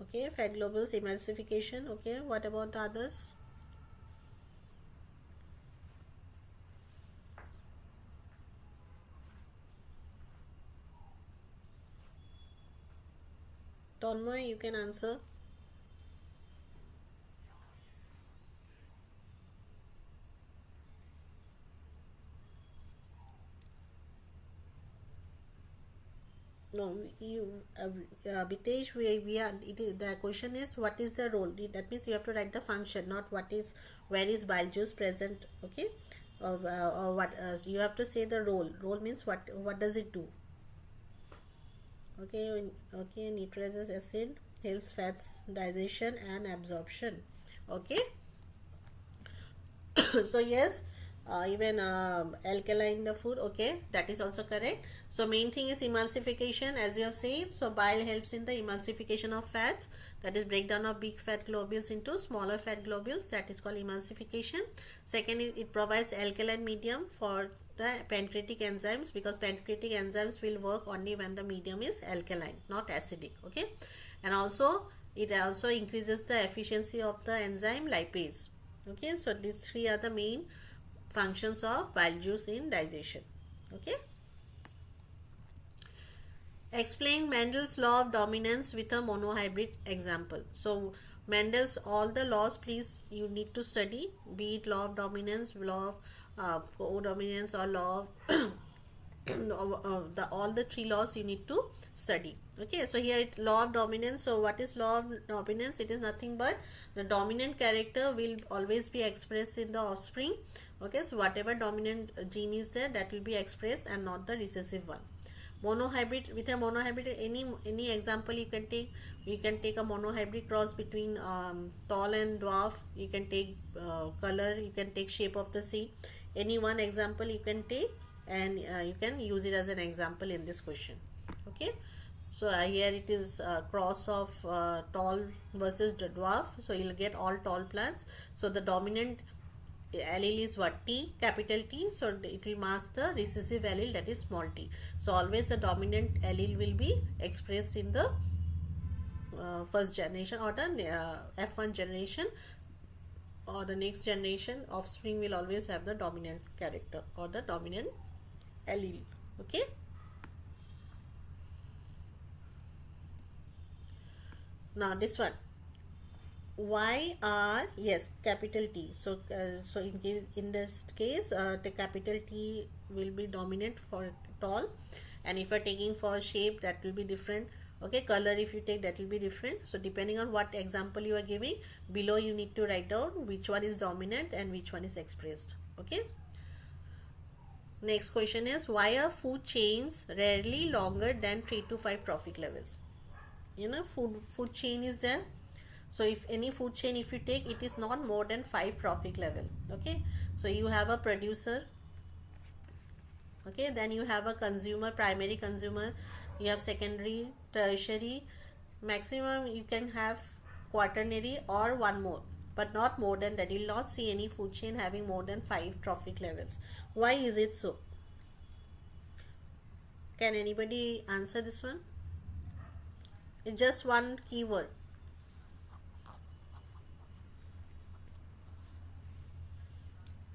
Okay, fat globules, emulsification. Okay, what about the others? Tonmoy, you can answer. No, you, Bitesh, we are. The question is what is the role? That means you have to write the function, not what is, where is bile juice present. Okay, or what? You have to say the role. Role means what does it do? Okay, okay, nitrous acid helps fats digestion and absorption. Okay. So yes, even alkaline the food. Okay, that is also correct. So main thing is emulsification, as you have said. So bile helps in the emulsification of fats, that is breakdown of big fat globules into smaller fat globules, that is called emulsification. Second, it provides alkaline medium for the pancreatic enzymes, because pancreatic enzymes will work only when the medium is alkaline, not acidic. Okay, and also it also increases the efficiency of the enzyme lipase. Okay, so these three are the main functions of wild juice in digestion. Okay. Explain Mendel's law of dominance with a monohybrid example. So Mendel's all the laws, please, you need to study, be it law of dominance, law of codominance, or law of all the three laws you need to study. Okay, so here it law of dominance. So what is law of dominance? It is nothing but the dominant character will always be expressed in the offspring. Okay, so whatever dominant gene is there, that will be expressed and not the recessive one. Monohybrid, with a monohybrid, any example you can take. You can take a monohybrid cross between tall and dwarf. You can take color, you can take shape of the seed. Any one example you can take, and you can use it as an example in this question. Okay, so here it is cross of tall versus the dwarf, so you'll get all tall plants. So the dominant allele is what? T, capital T. So it will mask the recessive allele, that is small t. So always the dominant allele will be expressed in the first generation, or the F1 generation, or the next generation. Offspring will always have the dominant character or the dominant allele. Okay. Now this one, why are, yes, capital T. So so in this case the capital T will be dominant for tall, and if you are taking for shape, that will be different. Okay, color if you take, that will be different. So depending on what example you are giving, below you need to write down which one is dominant and which one is expressed. Okay. Next question is, why are food chains rarely longer than 3 to 5 trophic levels? You know, food chain is there. So if any food chain if you take, it is not more than 5 trophic level. Okay, so you have a producer, okay, then you have a consumer, primary consumer, you have secondary, tertiary, maximum you can have quaternary or one more, but not more than that. You will not see any food chain having more than 5 trophic levels. Why is it so? Can anybody answer this one? It's just one keyword.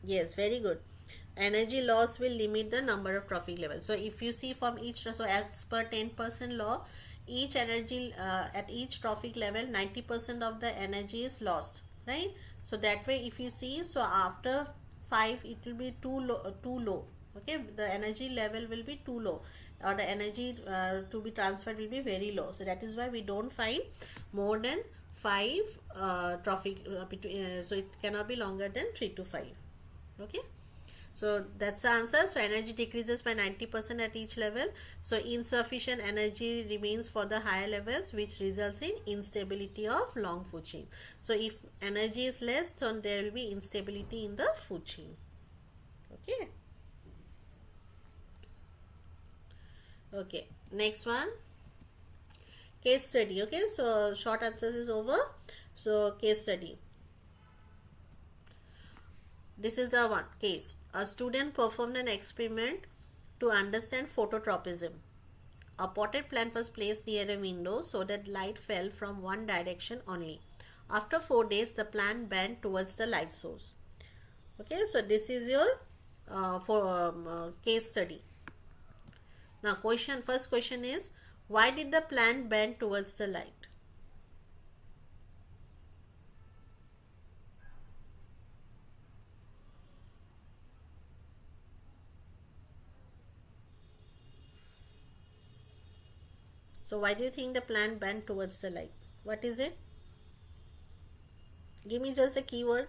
Yes, very good. Energy loss will limit the number of trophic levels. So if you see from each, so as per 10% law, each energy at each trophic level, 90% of the energy is lost, right? So that way, if you see, so after 5 it will be too low. Okay, the energy level will be too low, or the energy to be transferred will be very low. So that is why we don't find more than 5 trophic so it cannot be longer than 3 to 5. Okay, so that's the answer. So energy decreases by 90% at each level. So insufficient energy remains for the higher levels, which results in instability of long food chain. So if energy is less, then there will be instability in the food chain. Okay. Okay, next one, case study. Okay, so short answers is over. So case study. This is the one case. A student performed an experiment to understand phototropism. A potted plant was placed near a window so that light fell from one direction only. After 4 days, the plant bent towards the light source. Okay, so this is your case study. Now, first question is, why did the plant bend towards the light? So why do you think the plant bent towards the light? What is it? Give me just the keyword.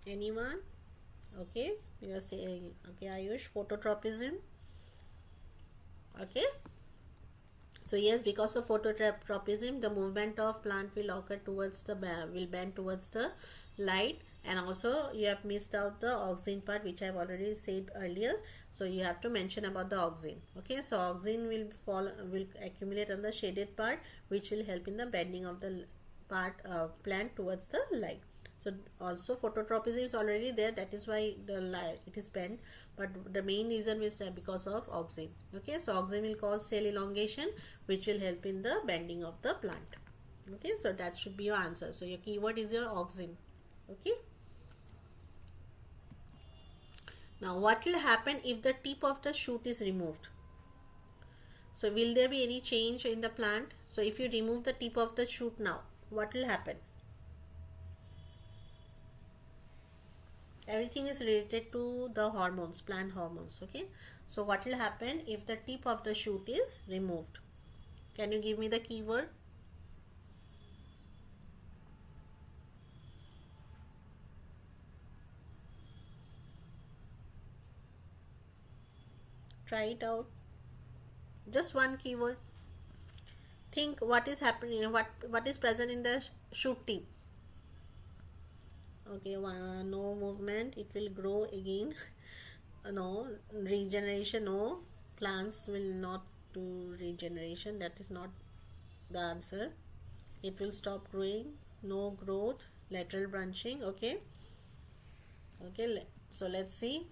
Anyone? Okay, you are saying, okay, Ayush, phototropism. Okay. So yes, because of phototropism, the movement of plant will occur towards the will bend towards the light, and also you have missed out the auxin part, which I have already said earlier. So you have to mention about the auxin. Okay, so auxin will accumulate on the shaded part, which will help in the bending of the plant towards the light. So also phototropism is already there, that is why the light it is bent, but the main reason is because of auxin. Okay, so auxin will cause cell elongation, which will help in the bending of the plant. Okay, so that should be your answer. So your keyword is your auxin. Okay. Now what will happen if the tip of the shoot is removed? So will there be any change in the plant? So if you remove the tip of the shoot now, what will happen? Everything is related to the hormones, plant hormones. Okay, so what will happen if the tip of the shoot is removed? Can you give me the keyword? Try it out. Just one keyword. Think what is happening, what is present in the shoot tip. Okay, no movement, it will grow again. No regeneration, no, plants will not do regeneration, that is not the answer. It will stop growing, no growth, lateral branching. Okay, so let's see.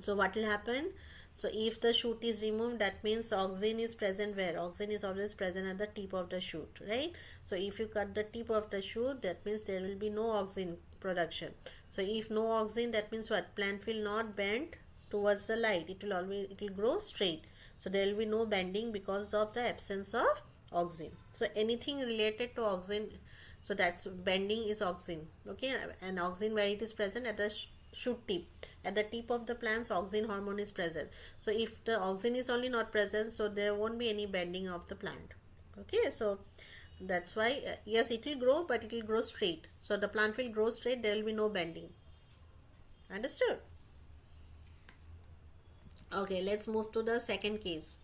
So what will happen? So if the shoot is removed, that means auxin is present where? Auxin is always present at the tip of the shoot, right? So if you cut the tip of the shoot, that means there will be no auxin production. So if no auxin, that means what? Plant will not bend towards the light. It will grow straight. So there will be no bending because of the absence of auxin. So anything related to auxin, so that's bending is auxin. Okay, and auxin where it is present at the shoot tip, at the tip of the plants, auxin hormone is present. So if the auxin is only not present, so there won't be any bending of the plant. Okay, so that's why yes, it will grow, but it will grow straight. So the plant will grow straight, there will be no bending. Understood? Okay, let's move to the second case.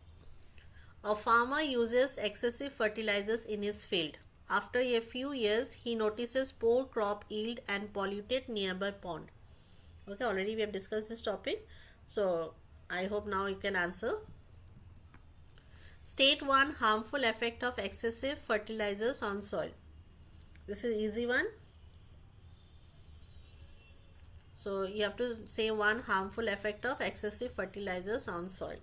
A farmer uses excessive fertilizers in his field. After a few years, he notices poor crop yield and polluted nearby pond. Okay, already we have discussed this topic. So I hope now you can answer. State one harmful effect of excessive fertilizers on soil. This is easy one. So you have to say one harmful effect of excessive fertilizers on soil.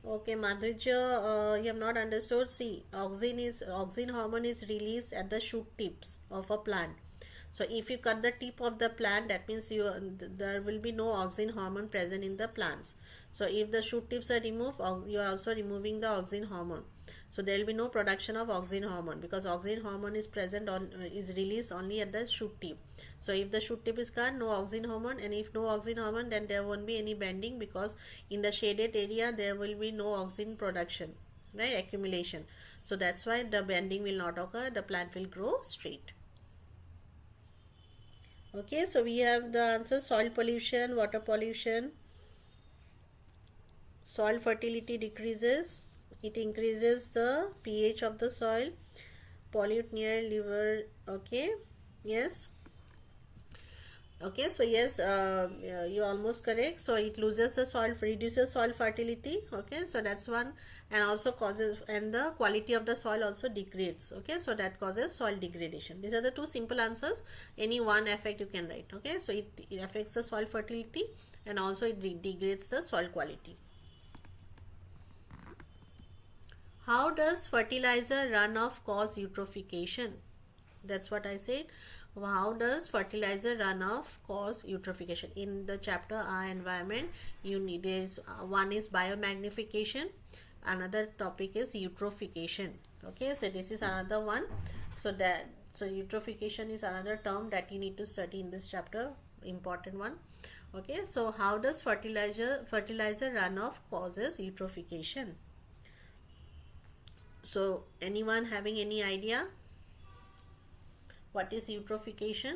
Okay, Madhurya, you have not understood. See, auxin hormone is released at the shoot tips of a plant. So if you cut the tip of the plant, that means there will be no auxin hormone present in the plants. So if the shoot tips are removed, you are also removing the auxin hormone. So there will be no production of auxin hormone because auxin hormone is is released only at the shoot tip. So if the shoot tip is cut, no auxin hormone, and if no auxin hormone, then there won't be any bending because in the shaded area there will be no auxin production, right? Accumulation. So that's why the bending will not occur. The plant will grow straight. Okay, so we have the answer: soil pollution, water pollution. Soil fertility decreases. It increases the pH of the soil. Pollute near liver. Okay, yes. Okay, so yes, you're almost correct. So it loses the soil, reduces soil fertility. Okay, so that's one, and also causes, and the quality of the soil also degrades. Okay, so that causes soil degradation. These are the two simple answers. Any one effect you can write. Okay, so it affects the soil fertility and also it degrades the soil quality. How does fertilizer runoff cause eutrophication? That's what I said. How does fertilizer runoff cause eutrophication? In the chapter Our Environment, one is biomagnification, another topic is eutrophication. Okay, so this is another one. So eutrophication is another term that you need to study in this chapter, important one. Okay, so how does fertilizer runoff causes eutrophication? So anyone having any idea? What is eutrophication?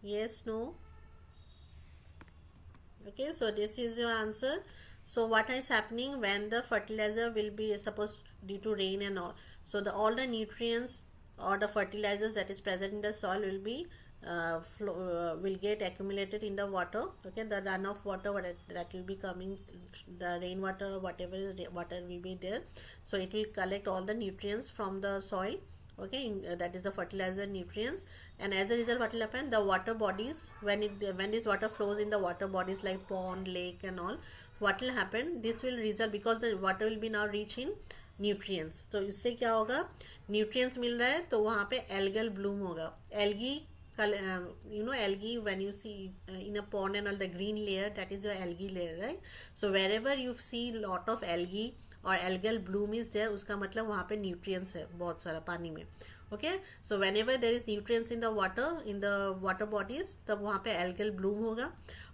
Yes, no? Okay, so this is your answer. So what is happening when the fertilizer will be supposed due to rain and all? So all the nutrients or the fertilizers that is present in the soil will be will get accumulated in the water. Okay, the runoff water that will be coming, the rainwater or whatever is water will be there. So it will collect all the nutrients from the soil. Okay, that is the fertilizer nutrients, and as a result what will happen, the water bodies, when this water flows in the water bodies like pond, lake and all, what will happen, this will result, because the water will be now rich in nutrients. तो इससे क्या होगा, nutrients मिल रहा है तो वहाँ पे algal bloom होगा. Algae, algae, when you see in a pond and all, the green layer, that is your algae layer, right? So wherever you see lot of algae और algal bloom is there, उसका मतलब वहाँ पे nutrients है बहुत सारा पानी में. Okay, so whenever there is nutrients in the water bodies, तब वहाँ पे algal bloom होगा,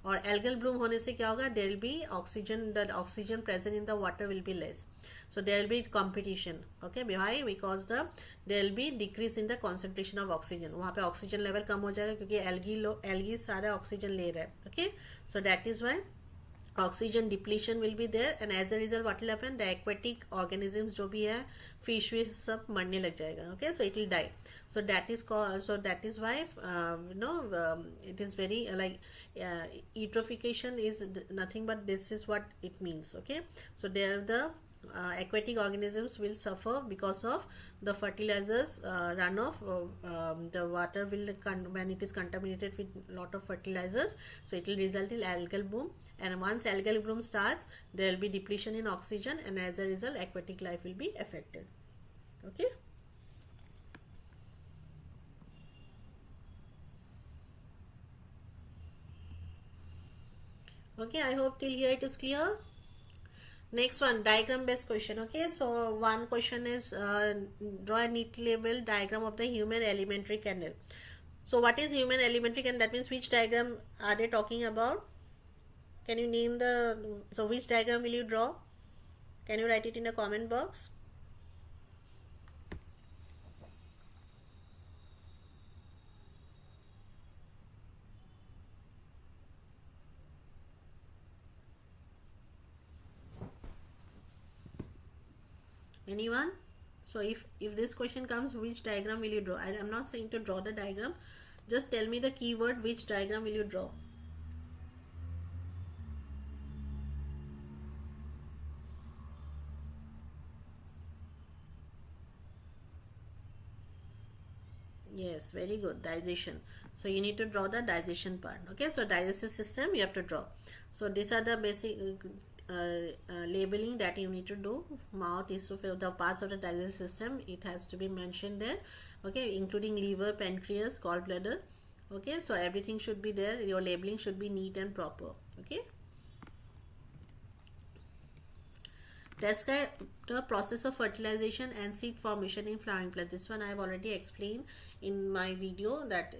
और algal bloom होने से क्या होगा, there will be oxygen, the oxygen present in the water will be less. So there will be competition. Okay, why? Because there will be decrease in the concentration of oxygen. वहाँ पे oxygen level कम हो जाएगा क्योंकि algae सारा oxygen ले रहा है. Okay, so that is why oxygen depletion will be there, and as a result what will happen, the aquatic organisms जो भी है, fish सब मरने लग जाएगा. Okay, so it will die. So that is called, so that is why it is very eutrophication is nothing but this is what it means. Okay, so there the aquatic organisms will suffer because of the fertilizers runoff. The water will when it is contaminated with lot of fertilizers, so it will result in algal bloom, and once algal bloom starts, there will be depletion in oxygen, and as a result aquatic life will be affected. Okay, okay, I hope till here it is clear. Next one, diagram based question. Okay, so one question is draw a neat label diagram of the human alimentary canal. So what is human alimentary canal? That means which diagram are they talking about? Can you name so which diagram will you draw? Can you write it in the comment box? Anyone? So if this question comes, which diagram will you draw? I am not saying to draw the diagram, just tell me the keyword, which diagram will you draw? Yes, very good, digestion. So you need to draw the digestion part. Okay, so digestive system you have to draw. So these are the basic labeling that you need to do. Mouth is the parts of the digestive system, it has to be mentioned there. Okay, including liver, pancreas, gallbladder. Okay, so everything should be there. Your labeling should be neat and proper. Okay, describe the process of fertilization and seed formation in flowering plants. This one I have already explained in my video, that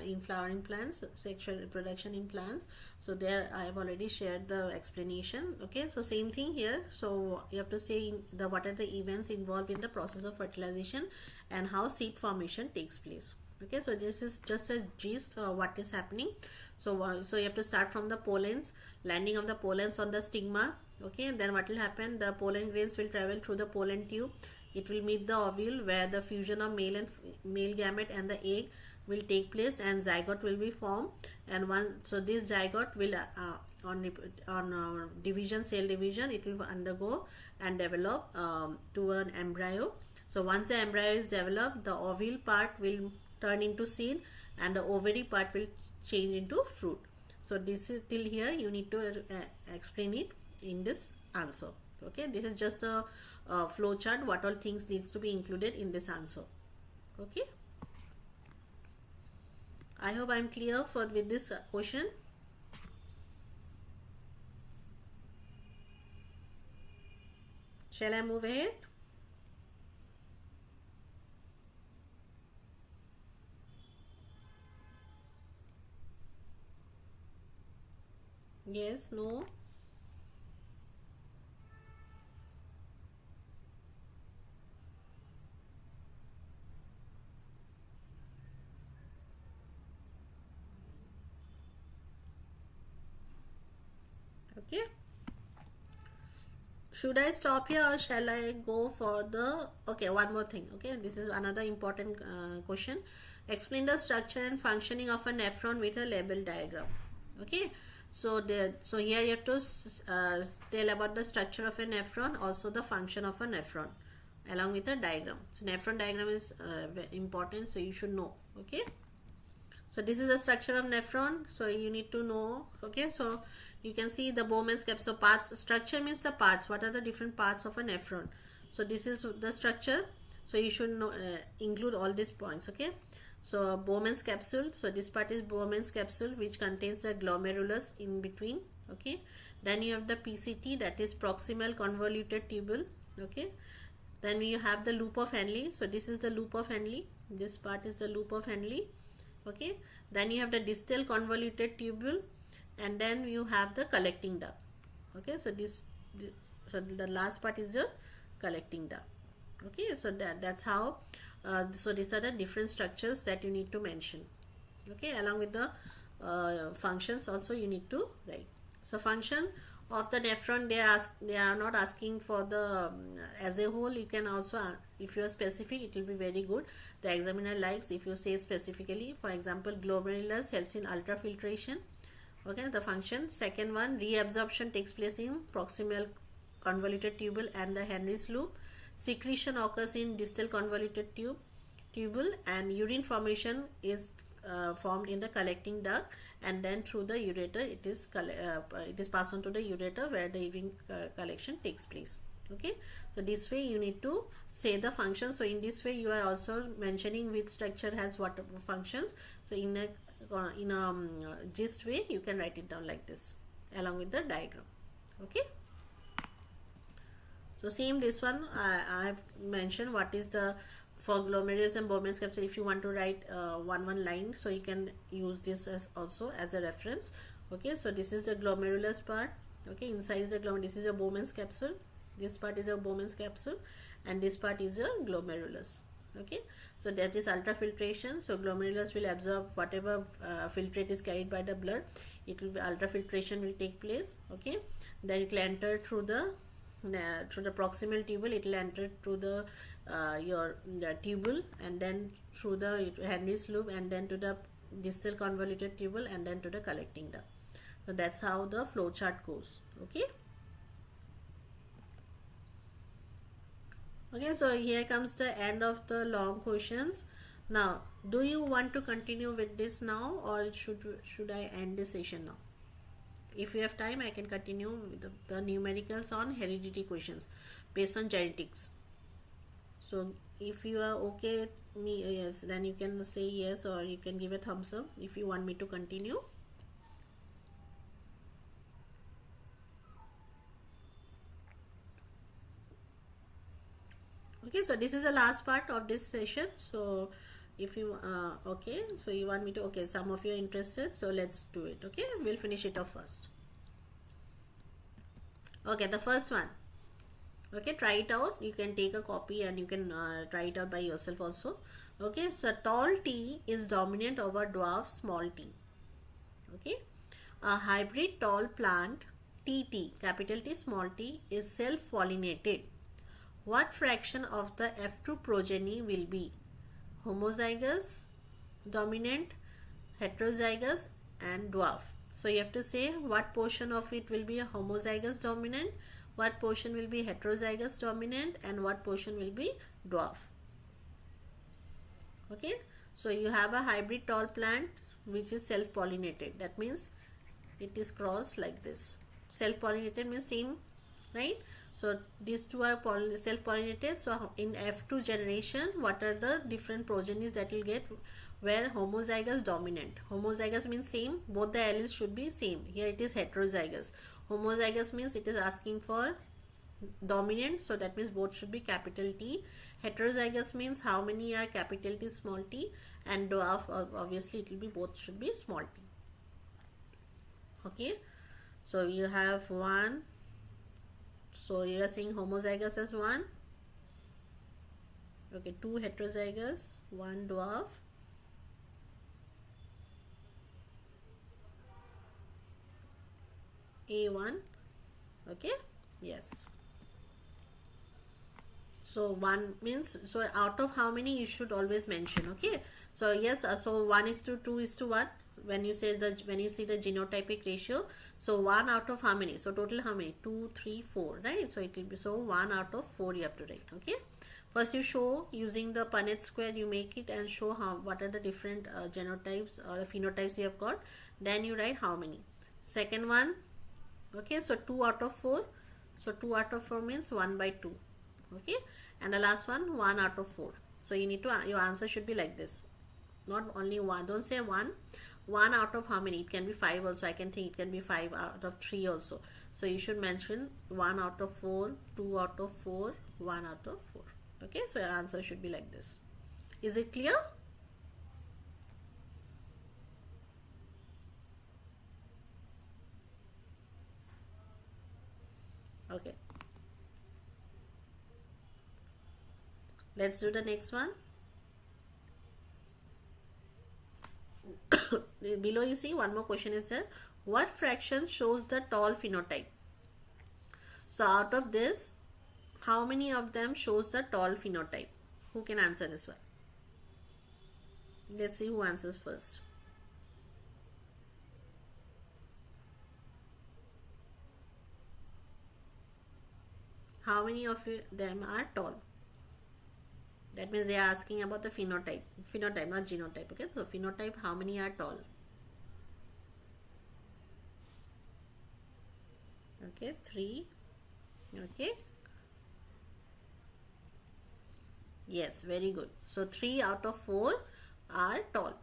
in flowering plants, sexual reproduction in plants. So there I have already shared the explanation. Okay, so same thing here. So you have to say what are the events involved in the process of fertilization and how seed formation takes place. Okay, so this is just a gist of what is happening. So you have to start from the pollens, landing of the pollens on the stigma. Okay, then what will happen, the pollen grains will travel through the pollen tube. It will meet the ovule where the fusion of male gamete and the egg will take place, and zygote will be formed. And so this zygote will on division, cell division, it will undergo and develop to an embryo. So once the embryo is developed, the ovule part will turn into seed and the ovary part will change into fruit. So this is till here you need to explain it in this answer. Okay, this is just a flow chart, what all things needs to be included in this answer. Okay, I hope I am clear with this question. Shall I move ahead? Yes, no? Okay, should I stop here or shall I go for the, okay, one more thing. Okay, this is another important question. Explain the structure and functioning of a nephron with a label diagram. Okay, so here you have to tell about the structure of a nephron, also the function of a nephron along with a diagram. So nephron diagram is important, so you should know. Okay, so this is the structure of nephron, so you need to know. Okay, so you can see the Bowman's capsule. So parts, structure means the parts. What are the different parts of a nephron? So this is the structure, so you should know, include all these points. Okay, so Bowman's capsule, so this part is Bowman's capsule, which contains the glomerulus in between. Okay, then you have the PCT, that is proximal convoluted tubule. Okay, then you have the loop of Henle, so this is the loop of Henle, this part is the loop of Henle. Okay, then you have the distal convoluted tubule, and then you have the collecting duct. Okay, so so the last part is the collecting duct. Okay, so that's how so these are the different structures that you need to mention. Okay, along with the functions also you need to write. So function of the nephron, they are not asking for the as a whole. You can also, if you are specific, it will be very good. The examiner likes if you say specifically. For example, glomerulus helps in ultrafiltration. Okay, the function. Second one, reabsorption takes place in proximal convoluted tubule and the Henry's loop. Secretion occurs in distal convoluted tubule, and urine formation is formed in the collecting duct, and then through the ureter it is passed on to the ureter, where the urine collection takes place. Okay, so this way you need to say the function. So in this way you are also mentioning which structure has what functions. So in a gist way you can write it down like this along with the diagram. Okay, so same this one I have mentioned what is the, for glomerulus and Bowman's capsule. If you want to write one line, so you can use this as also as a reference. Okay, so this is the glomerulus part. Okay, inside is the this is a Bowman's capsule, this part is a Bowman's capsule, and this part is a glomerulus. Okay, so that is ultrafiltration. So glomerulus will absorb whatever filtrate is carried by the blood. It will be ultrafiltration will take place. Okay, then it will enter through the proximal tubule, it will enter through the tubule, and then through the Henry's loop, and then to the distal convoluted tubule, and then to the collecting duct. So that's how the flow chart goes. Okay. Okay, so here comes the end of the long questions. Now, do you want to continue with this now, or should I end the session now? If you have time, I can continue with the numericals on heredity questions based on genetics. So if you are okay, yes, then you can say yes, or you can give a thumbs up if you want me to continue. Okay, so this is the last part of this session. So if you okay, so you want me to, okay, some of you are interested, so let's do it. Okay, we'll finish it off first. Okay, the first one. Okay, try it out. You can take a copy and you can try it out by yourself also. Okay, so tall T is dominant over dwarf small t. Okay, a hybrid tall plant TT, capital T small t, is self-pollinated. What fraction of the F2 progeny will be homozygous, dominant, heterozygous, and dwarf? So you have to say what portion of it will be a homozygous dominant, what portion will be heterozygous dominant, and what portion will be dwarf. Okay, so you have a hybrid tall plant which is self-pollinated. That means it is crossed like this. Self-pollinated means same, right? So these two are self-pollinated. So in F2 generation, what are the different progenies that will get where homozygous dominant? Homozygous means same, both the alleles should be same. Here it is heterozygous. Homozygous means it is asking for dominant, so that means both should be capital T. Heterozygous means how many are capital T small t, and dwarf obviously it will be both should be small t. Okay, so you have 1. So you are saying homozygous as 1. Okay, 2 heterozygous, 1 dwarf. A1. Okay, yes. So 1 means, so out of how many you should always mention. Okay, so yes, so 1 is to 2 is to 1 when you say the, when you see the genotypic ratio. So 1 out of how many? So total how many? 2 3 4, right? So it will be, so 1 out of 4 you have to write. Okay, first you show using the Punnett square, you make it and show how, what are the different genotypes or phenotypes you have got. Then you write how many. Second one, okay, so 2 out of 4. So 2 out of 4 means 1 by 2. Okay, and the last one, 1 out of 4. So you need to, your answer should be like this, not only 1. Don't say 1 out of how many. It can be 5 also. I can think it can be 5 out of 3 also. So you should mention 1 out of 4, 2 out of 4, 1 out of 4. Okay, so your answer should be like this. Is it clear? Okay, let's do the next one. Below you see one more question is there. What fraction shows the tall phenotype? So out of this, how many of them shows the tall phenotype? Who can answer this one? Let's see who answers first. How many of them are tall? That means they are asking about the phenotype. Phenotype, not genotype. Okay, so phenotype, how many are tall? Okay, 3. Okay. Yes, very good. So 3 out of 4 are tall.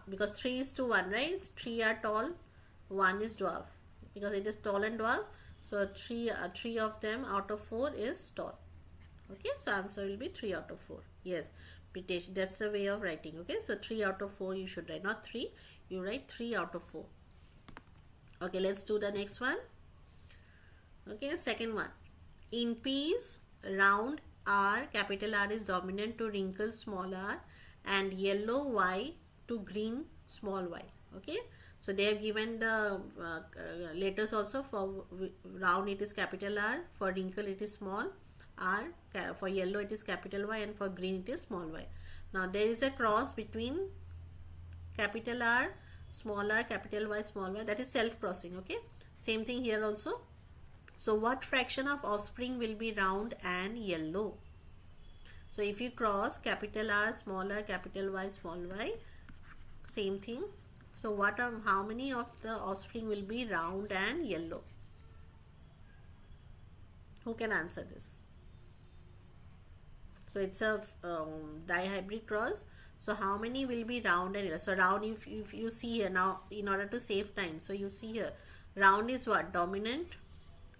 Because 3 is to 1, right? 3 are tall, 1 is dwarf. Because it is tall and dwarf. So 3 of them out of 4 is tall. Okay, so answer will be 3 out of 4. Yes, Pritesh, that's the way of writing. Okay, so 3 out of 4 you should write, not 3. You write 3 out of 4. Okay, let's do the next one. Okay, second one. In peas, round R, capital R is dominant to wrinkle small r, and yellow Y to green small y. Okay, so they have given the letters also. For round it is capital R, for wrinkle it is small r, for yellow it is capital Y, and for green it is small y. Now there is a cross between capital R, small r, capital Y, small y. That is self crossing. Okay, same thing here also. So what fraction of offspring will be round and yellow? So if you cross capital R, small r, capital Y, small y, same thing. So what are, how many of the offspring will be round and yellow? Who can answer this? So it's a dihybrid cross. So how many will be round and yellow? So round, if you see here now, in order to save time, so you see here, round is what? Dominant.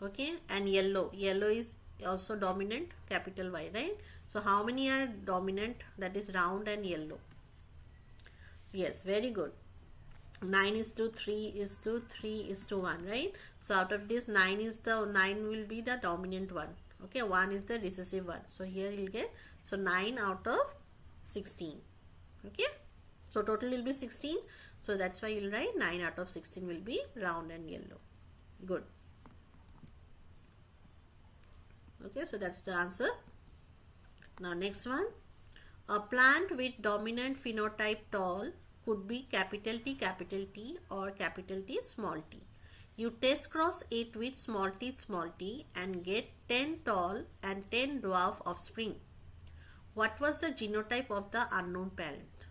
Okay, and yellow is also dominant, capital Y, right? So how many are dominant, that is round and yellow? So yes, very good. 9 is to 3 is to 3 is to 1, right? So out of this, 9 will be the dominant one. Okay, 1 is the recessive one. So here you'll get, so 9 out of 16. Okay, so total will be 16. So that's why you'll write 9 out of 16 will be round and yellow. Good. Okay, so that's the answer. Now next one. A plant with dominant phenotype tall could be capital T or capital T small t. You test cross it with small t and get 10 tall and 10 dwarf offspring. What was the genotype of the unknown parent?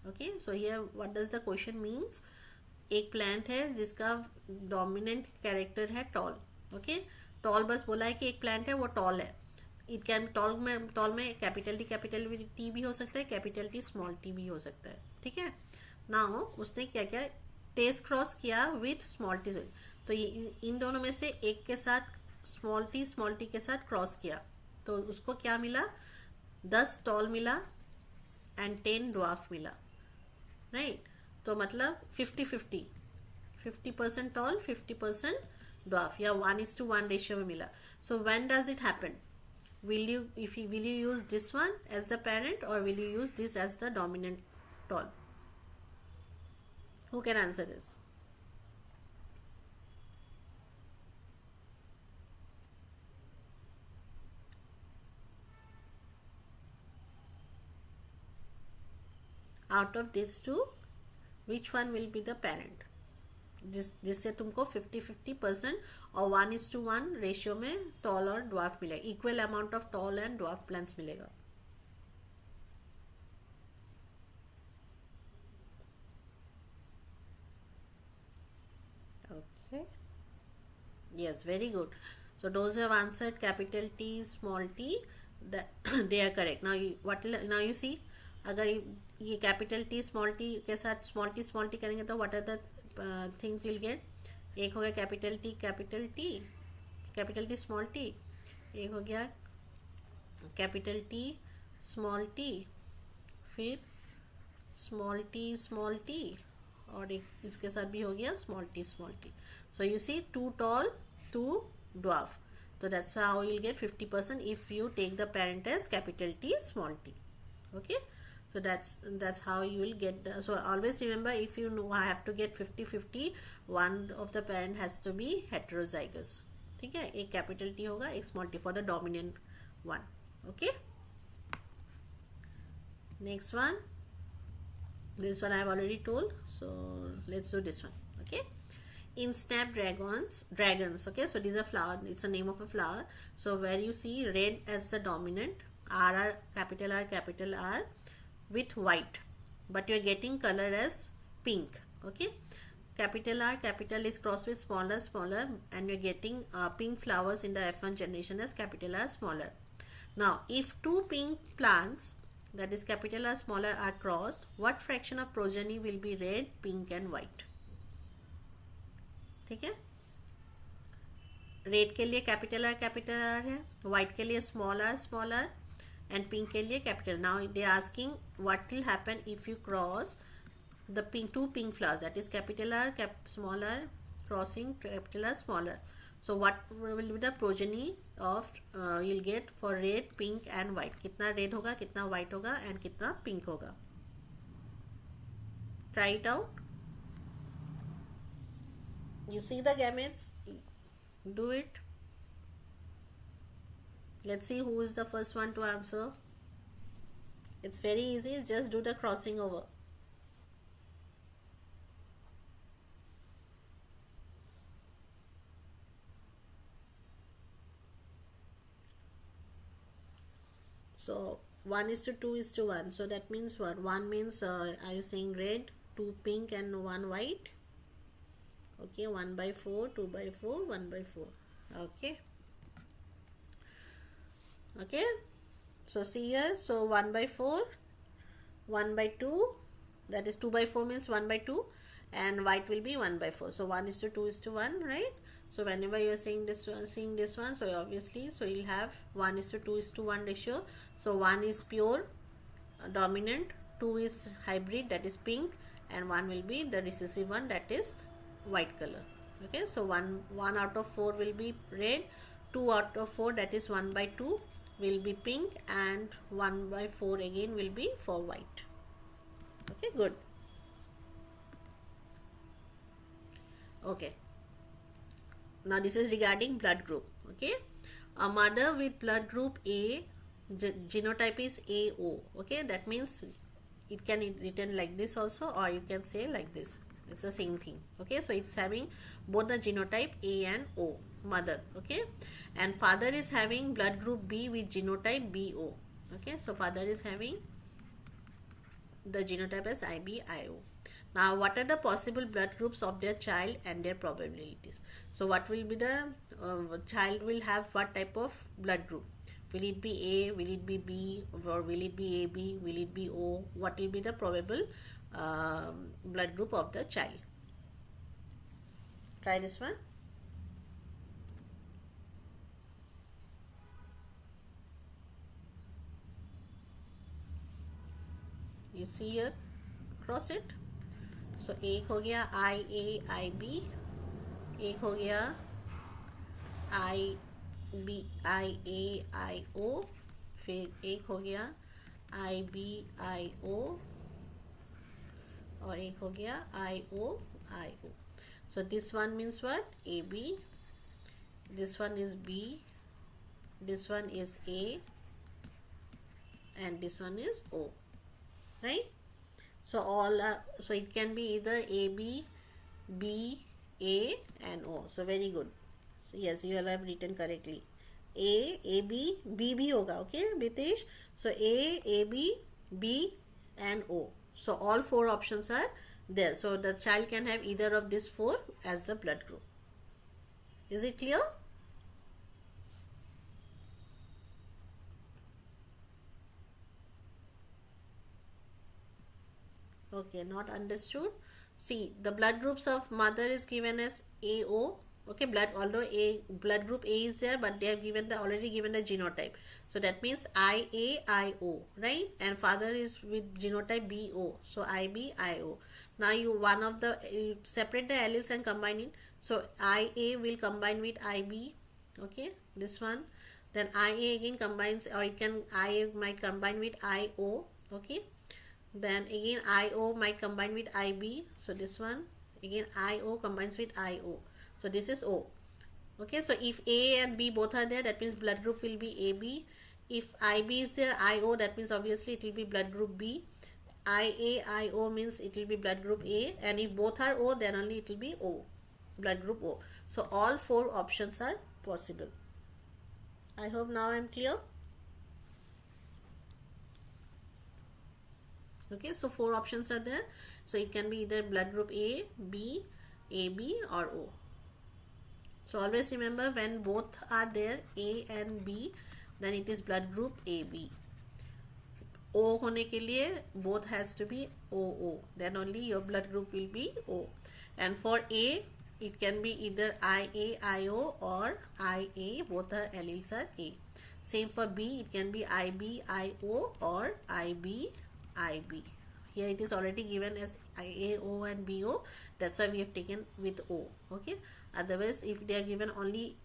Okay, so here what does the question means? एक plant है जिसका dominant character है toll. Okay, toll बस बोला है कि एक plant है वो टॉल है. इट कैन टॉल में कैपिटल टी भी हो सकता है, कैपिटल टी स्मॉल टी भी हो सकता है. ठीक है ना, उसने क्या क्या टेस्ट क्रॉस किया विथ स्मॉल टी. तो इन दोनों में से एक के साथ स्मॉल टी के साथ क्रॉस किया तो उसको क्या मिला? 10 टॉल मिला एंड 10 ड्वार्फ मिला, राइट? तो मतलब 50% टॉल 50% ड्वार्फ, या 1:1 रेशियो में मिला. So when does it happen? will you use this one as the parent or will you use this as the dominant tall? Who can answer this? out of these two which one will be the parent. जिससे तुमको 50-50% और 1:1 ratio में toll और dwarf मिलेगा, equal amount of tall and dwarf plants मिलेगा. Okay, yes, very good. So those who have answered capital T, small t, that they are correct. Now now you see, अगर ये capital T small t के साथ small t करेंगे तो what are the things you'll get? एक हो गया capital T small t, एक हो गया capital T small t, फिर small t और एक इसके साथ भी हो गया small t. So you see, 2 tall, 2 dwarf. So that's how you'll get 50% if you take the parent as capital T small t. Okay, so that's how you will get the, so always remember, if you know I have to get 50-50, one of the parent has to be heterozygous. ठीक है, एक capital T होगा, एक small t for the dominant one. Okay, next one. This one I have already told, so let's do this one. Okay, in snapdragons, okay, so this is a flower, it's a name of a flower. So where you see red as the dominant, capital R with white, but you are getting color as pink. Okay, capital R is crossed with smaller, and you are getting pink flowers in the F1 generation as capital R smaller. Now if two pink plants, that is capital R smaller, are crossed, what fraction of progeny will be red, pink and white? ठीक है, red के लिए capital R है, white के लिए small are and pink के लिए capital. Now they asking what will happen if you cross the two pink flowers, that is capital R small R crossing capital R small R. So what will be the progeny of you'll get for red, pink and white. कितना red होगा, कितना white होगा and कितना pink होगा. Try it out. You see the gametes, do it. Let's see who is the first one to answer. It's very easy, just do the crossing over. So 1:2:1, so that means what? 1 means are you saying red, 2 pink and 1 white? Okay, 1/4, 2/4, 1/4. Okay, so see here, so 1/4, 1/2, that is 2/4 means 1/2, and white will be 1/4. So 1:2:1, right? So whenever you are seeing this one, so obviously, so you'll have 1:2:1 ratio. So 1 is pure dominant, 2 is hybrid, that is pink, and 1 will be the recessive one, that is white color. Okay, so 1 out of 4 will be red, 2 out of 4, that is 1/2, will be pink, and 1/4 again will be for white. Okay, good. Okay, now this is regarding blood group. Okay, a mother with blood group A, genotype is AO. Okay, that means it can be written like this also, or you can say like this. It's the same thing. Okay, so it's having both the genotype A and O, mother. Okay, and father is having blood group B with genotype BO. Okay, so father is having the genotype as IBIO. Now what are the possible blood groups of their child and their probabilities? So what will be the child will have what type of blood group? Will it be A, will it be B, or will it be AB, will it be O? What will be the probable blood group of the child? Try this one. You see here, cross it. So एक हो गया IAIB, एक हो गया IBIAIO, फिर एक हो गया IBIO, और एक हो गया IOIO. So this one means what? AB, this one is B, this one is A, and this one is O, right? So all are, so it can be either AB, B, A and O. So very good. So yes, you all have written correctly. A, B, B भी होगा, okay, Bitesh? So A, B, B and O. So all four options are there. So the child can have either of these four as the blood group. Is it clear? Okay, not understood. See, the blood groups of mother is given as AO. Okay, although A blood group A is there, but they have already given the genotype. So that means IAIO, right? And father is with genotype BO. So IBIO. Now you separate the alleles and combine it. So IA will combine with IB. Okay, this one. Then IA again combines, or IA might combine with IO. Okay, then again IO might combine with IB. So this one again IO combines with IO. So this is O. Okay, so if A and B both are there, that means blood group will be AB. If IB is there, IO, that means obviously it will be blood group B. IAIO means it will be blood group A, and if both are O, then only it will be O, blood group O. So all four options are possible. I hope now I am clear. Okay, so four options are there. So it can be either blood group A, B, AB or O. So always remember, when both are there, A and B, then it is blood group AB. O होने के लिए both has to be OO, then only your blood group will be O. And for A, it can be either IA, IO or IA, both the alleles are A. Same for B, it can be IB, IO or IB, IB. Here it is already given as IAO and BO, that's why we have taken with O. Okay, otherwise if they are given only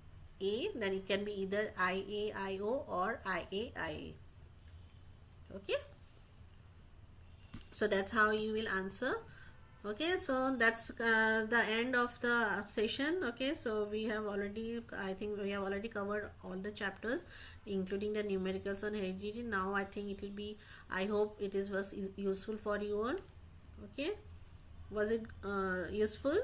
A, then it can be either IAIO or IAIA. Okay, so that's how you will answer. Okay, so that's the end of the session. Okay, so we have already, I think we have already covered all the chapters, including the numericals on heredity. Now I think it will be, I hope it was useful for you all. Okay, was it useful?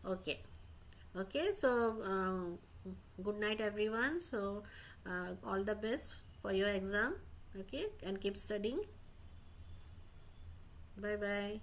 Okay, okay, so good night everyone. So all the best for your exam. Okay, and keep studying. Bye bye.